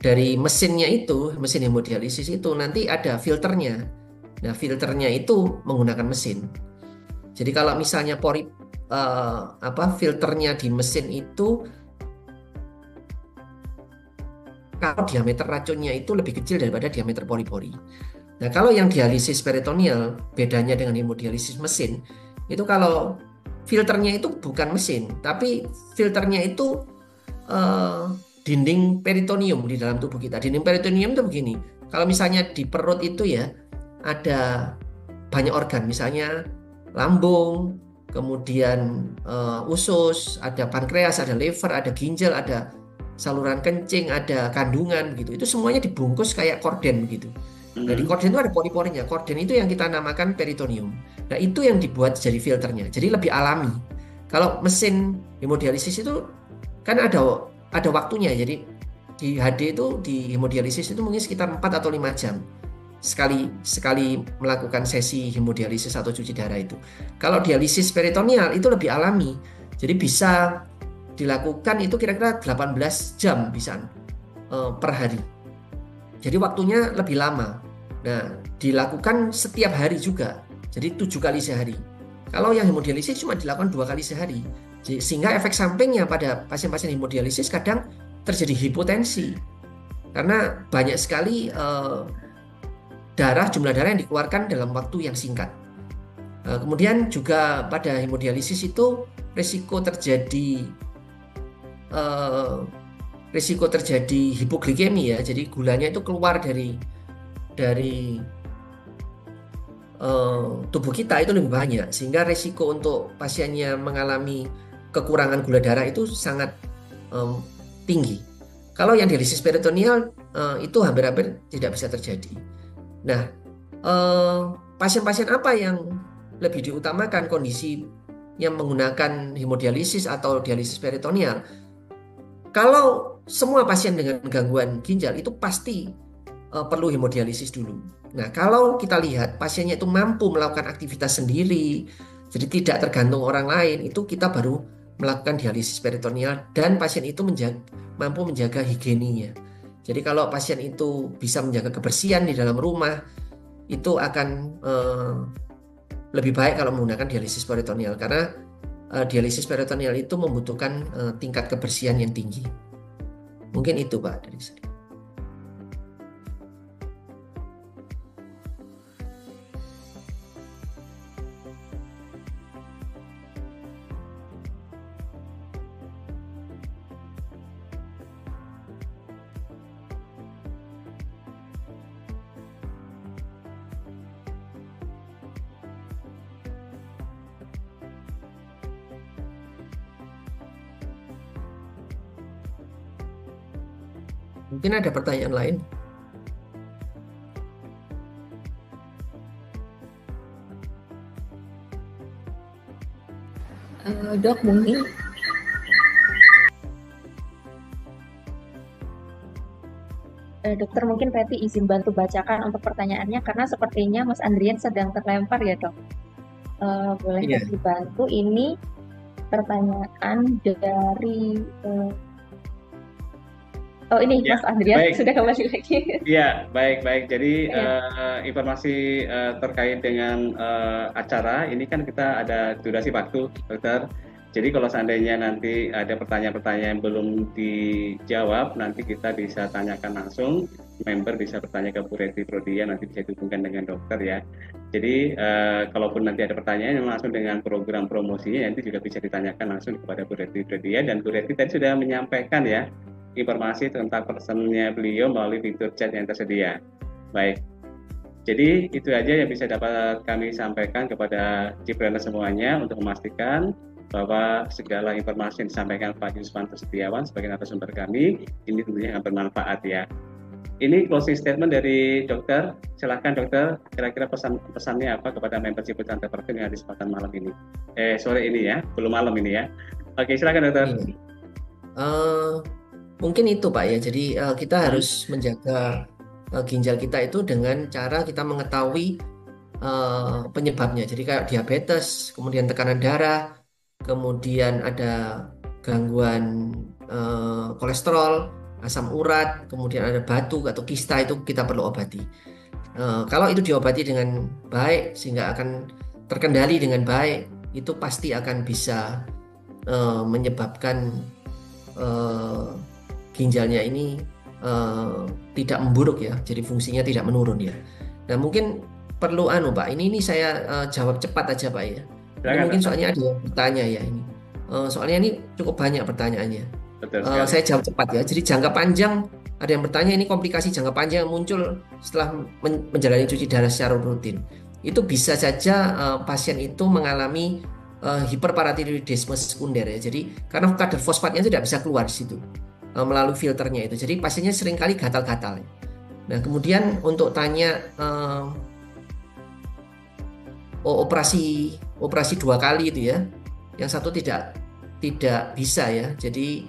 dari mesinnya itu, mesin hemodialisis itu nanti ada filternya. Nah, filternya itu menggunakan mesin. Jadi kalau misalnya filternya di mesin itu, kalau diameter racunnya itu lebih kecil daripada diameter pori-pori. Nah, kalau yang dialisis peritoneal, bedanya dengan hemodialisis mesin, itu kalau filternya itu bukan mesin, tapi filternya itu dinding peritoneum di dalam tubuh kita. Dinding peritoneum itu begini, kalau misalnya di perut itu ya, ada banyak organ, misalnya lambung, kemudian usus, ada pankreas, ada liver, ada ginjal, ada saluran kencing, ada kandungan gitu. Itu semuanya dibungkus kayak korden begitu. Nah, di korden itu ada pori-porinya. Korden itu yang kita namakan peritoneum. Nah, itu yang dibuat jadi filternya. Jadi lebih alami. Kalau mesin hemodialisis itu kan ada waktunya. Jadi di HD itu, di hemodialisis itu mungkin sekitar 4 atau 5 jam sekali melakukan sesi hemodialisis atau cuci darah itu. Kalau dialisis peritoneal itu lebih alami. Jadi bisa dilakukan itu kira-kira 18 jam bisa per hari. Jadi waktunya lebih lama. Nah, dilakukan setiap hari juga. Jadi 7 kali sehari. Kalau yang hemodialisis cuma dilakukan 2 kali sehari. Sehingga efek sampingnya pada pasien-pasien hemodialisis kadang terjadi hipotensi. Karena banyak sekali jumlah darah yang dikeluarkan dalam waktu yang singkat. Kemudian juga pada hemodialisis itu risiko terjadi hipoglikemi ya. Jadi gulanya itu keluar dari tubuh kita itu lebih banyak, sehingga risiko untuk pasiennya mengalami kekurangan gula darah itu sangat tinggi. Kalau yang dialisis peritoneal itu hampir-hampir tidak bisa terjadi. Nah, pasien-pasien apa yang lebih diutamakan kondisi yang menggunakan hemodialisis atau dialisis peritoneal? Kalau semua pasien dengan gangguan ginjal itu pasti perlu hemodialisis dulu. Nah, kalau kita lihat pasiennya itu mampu melakukan aktivitas sendiri, jadi tidak tergantung orang lain, itu kita baru melakukan dialisis peritoneal dan pasien itu mampu menjaga higieninya. Jadi kalau pasien itu bisa menjaga kebersihan di dalam rumah, itu akan lebih baik kalau menggunakan dialisis peritoneal, karena dialisis peritoneal itu membutuhkan tingkat kebersihan yang tinggi. Mungkin itu Pak dari saya. Mungkin ada pertanyaan lain. Dok, mungkin Dokter mungkin Reti izin bantu bacakan untuk pertanyaannya karena sepertinya Mas Andrian sedang terlempar ya dok. Boleh Iya. dibantu? Ini pertanyaan dari ini Ya, Mas Andrian baik. sudah kembali lagi. Iya, baik. Jadi Ya. informasi terkait dengan acara ini kan kita ada durasi waktu, dokter. Jadi kalau seandainya nanti ada pertanyaan-pertanyaan yang belum dijawab, nanti kita bisa tanyakan langsung, member bisa bertanya ke Bu Reti Prodia, nanti bisa dihubungkan dengan dokter ya. Jadi kalaupun nanti ada pertanyaan yang langsung dengan program promosinya, nanti juga bisa ditanyakan langsung kepada Bu Reti Prodia, dan Bu Reti tadi sudah menyampaikan ya informasi tentang pesannya beliau melalui fitur chat yang tersedia. Baik, jadi itu aja yang bisa dapat kami sampaikan kepada Cipreneur semuanya untuk memastikan bahwa segala informasi yang disampaikan Pak Yuswanto Setiawan sebagai narasumber kami ini tentunya akan bermanfaat ya. Ini closing statement dari dokter. Silakan dokter, kira-kira pesannya apa kepada member Ciputra Enterprise yang di kesempatan malam ini? Sore ini ya, belum malam ini ya. Oke, silakan dokter. Mungkin itu Pak ya. Jadi kita harus menjaga ginjal kita itu dengan cara kita mengetahui penyebabnya. Jadi kayak diabetes, kemudian tekanan darah, kemudian ada gangguan kolesterol, asam urat, kemudian ada batu atau kista, itu kita perlu obati. Kalau itu diobati dengan baik sehingga akan terkendali dengan baik, itu pasti akan bisa menyebabkan ginjalnya ini tidak memburuk ya, jadi fungsinya tidak menurun ya. Nah mungkin perlu Pak, ini saya jawab cepat aja Pak ya. Ini mungkin soalnya ada yang bertanya ya ini. Soalnya ini cukup banyak pertanyaannya. Saya jawab cepat ya. Jadi jangka panjang, ada yang bertanya ini komplikasi jangka panjang yang muncul setelah menjalani cuci darah secara rutin. Itu bisa saja pasien itu mengalami hiperparatiroidisme sekunder ya. Jadi karena kadar fosfatnya tidak bisa keluar di situ melalui filternya itu. Jadi pasiennya seringkali gatal-gatal. Nah kemudian untuk tanya operasi 2 kali itu ya, yang satu tidak bisa ya. Jadi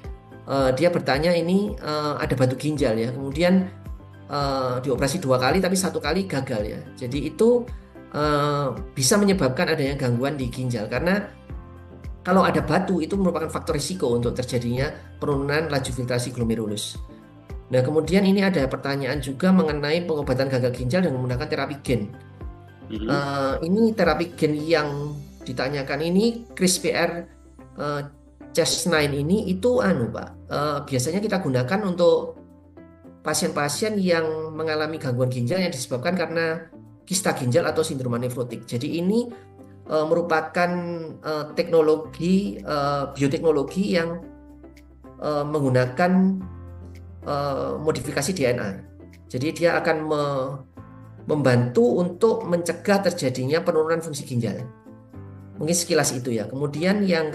dia bertanya ini ada batu ginjal ya, kemudian dioperasi 2 kali tapi 1 kali gagal ya. Jadi itu bisa menyebabkan adanya gangguan di ginjal, karena kalau ada batu itu merupakan faktor risiko untuk terjadinya penurunan laju filtrasi glomerulus. Nah kemudian ini ada pertanyaan juga mengenai pengobatan gagal ginjal dengan menggunakan terapi gen. Ini terapi gen yang ditanyakan ini CRISPR Cas9 ini itu Pak. Biasanya kita gunakan untuk pasien-pasien yang mengalami gangguan ginjal yang disebabkan karena kista ginjal atau sindroma nefrotik. Jadi ini merupakan teknologi bioteknologi yang menggunakan modifikasi DNA. Jadi dia akan membantu untuk mencegah terjadinya penurunan fungsi ginjal. Mungkin sekilas itu ya. Kemudian yang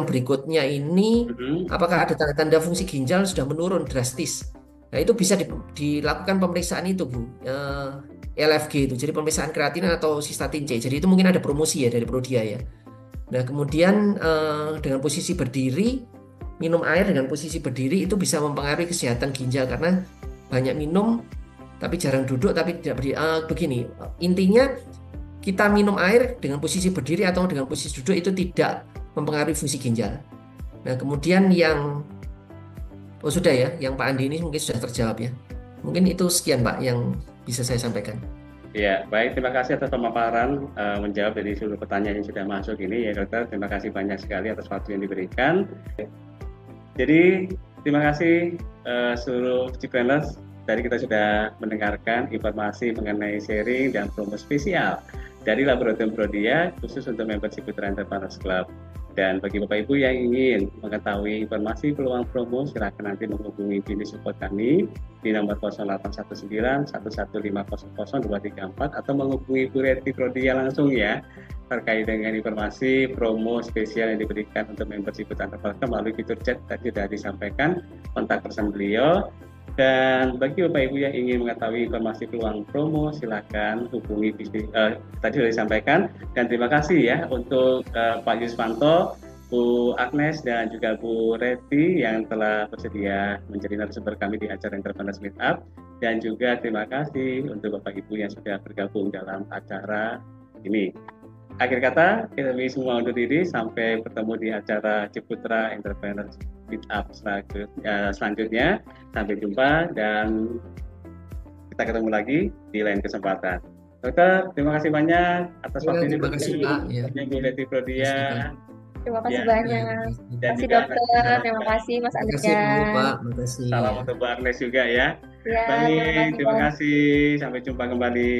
berikutnya ini, apakah ada tanda-tanda fungsi ginjal sudah menurun drastis? Nah itu bisa dilakukan pemeriksaan itu Bu, LFG itu. Jadi pemeriksaan kreatinin atau sistatin C. Jadi itu mungkin ada promosi ya dari Prodia ya. Nah kemudian dengan posisi berdiri, minum air dengan posisi berdiri itu bisa mempengaruhi kesehatan ginjal, karena banyak minum tapi jarang duduk tapi tidak berdiri. Begini, intinya kita minum air dengan posisi berdiri atau dengan posisi duduk itu tidak mempengaruhi fungsi ginjal. Nah kemudian yang sudah ya, yang Pak Andi ini mungkin sudah terjawab ya. Mungkin itu sekian Pak yang bisa saya sampaikan. Ya, baik, terima kasih atas pemaparan menjawab dari seluruh pertanyaan yang sudah masuk ini ya dokter. Terima kasih banyak sekali atas waktu yang diberikan. Jadi terima kasih seluruh Cipreneurs. Tadi kita sudah mendengarkan informasi mengenai sharing dan promo spesial dari Laboratorium Prodia khusus untuk member Ciputra Entrepreneurs Club. Dan bagi Bapak Ibu yang ingin mengetahui informasi peluang promo, silakan nanti menghubungi tim support kami di nomor 0819 11500 234 atau menghubungi Bu Reti Prodia langsung ya, terkait dengan informasi promo spesial yang diberikan untuk member Ciputra Entrepreneurs Club melalui fitur chat tadi sudah disampaikan kontak person beliau. Dan bagi Bapak Ibu yang ingin mengetahui informasi peluang promo, silakan hubungi tadi sudah disampaikan. Dan terima kasih ya untuk Pak Yuswanto, Bu Agnes, dan juga Bu Reti yang telah bersedia menjadi narasumber kami di acara Entrepreneurs Meetup. Dan juga terima kasih untuk Bapak Ibu yang sudah bergabung dalam acara ini. Akhir kata, kami semua undur diri sampai bertemu di acara Ciputra Entrepreneurs Meetup selanjutnya. Sampai jumpa dan kita ketemu lagi di lain kesempatan. Dokter, terima kasih banyak atas waktu ini. Terima kasih Pak. Bu Reti Prodia. Terima kasih Ya, banyak. Ya, Terima dan kasih juga nanti dokter. Terima diharapkan. kasih Mas terima kasih Bu, Andrian. Pak. Terima kasih Salam ya. untuk Bu Agnes juga ya. Ya, terima Baik, kasih terima banyak. kasih. Sampai jumpa kembali.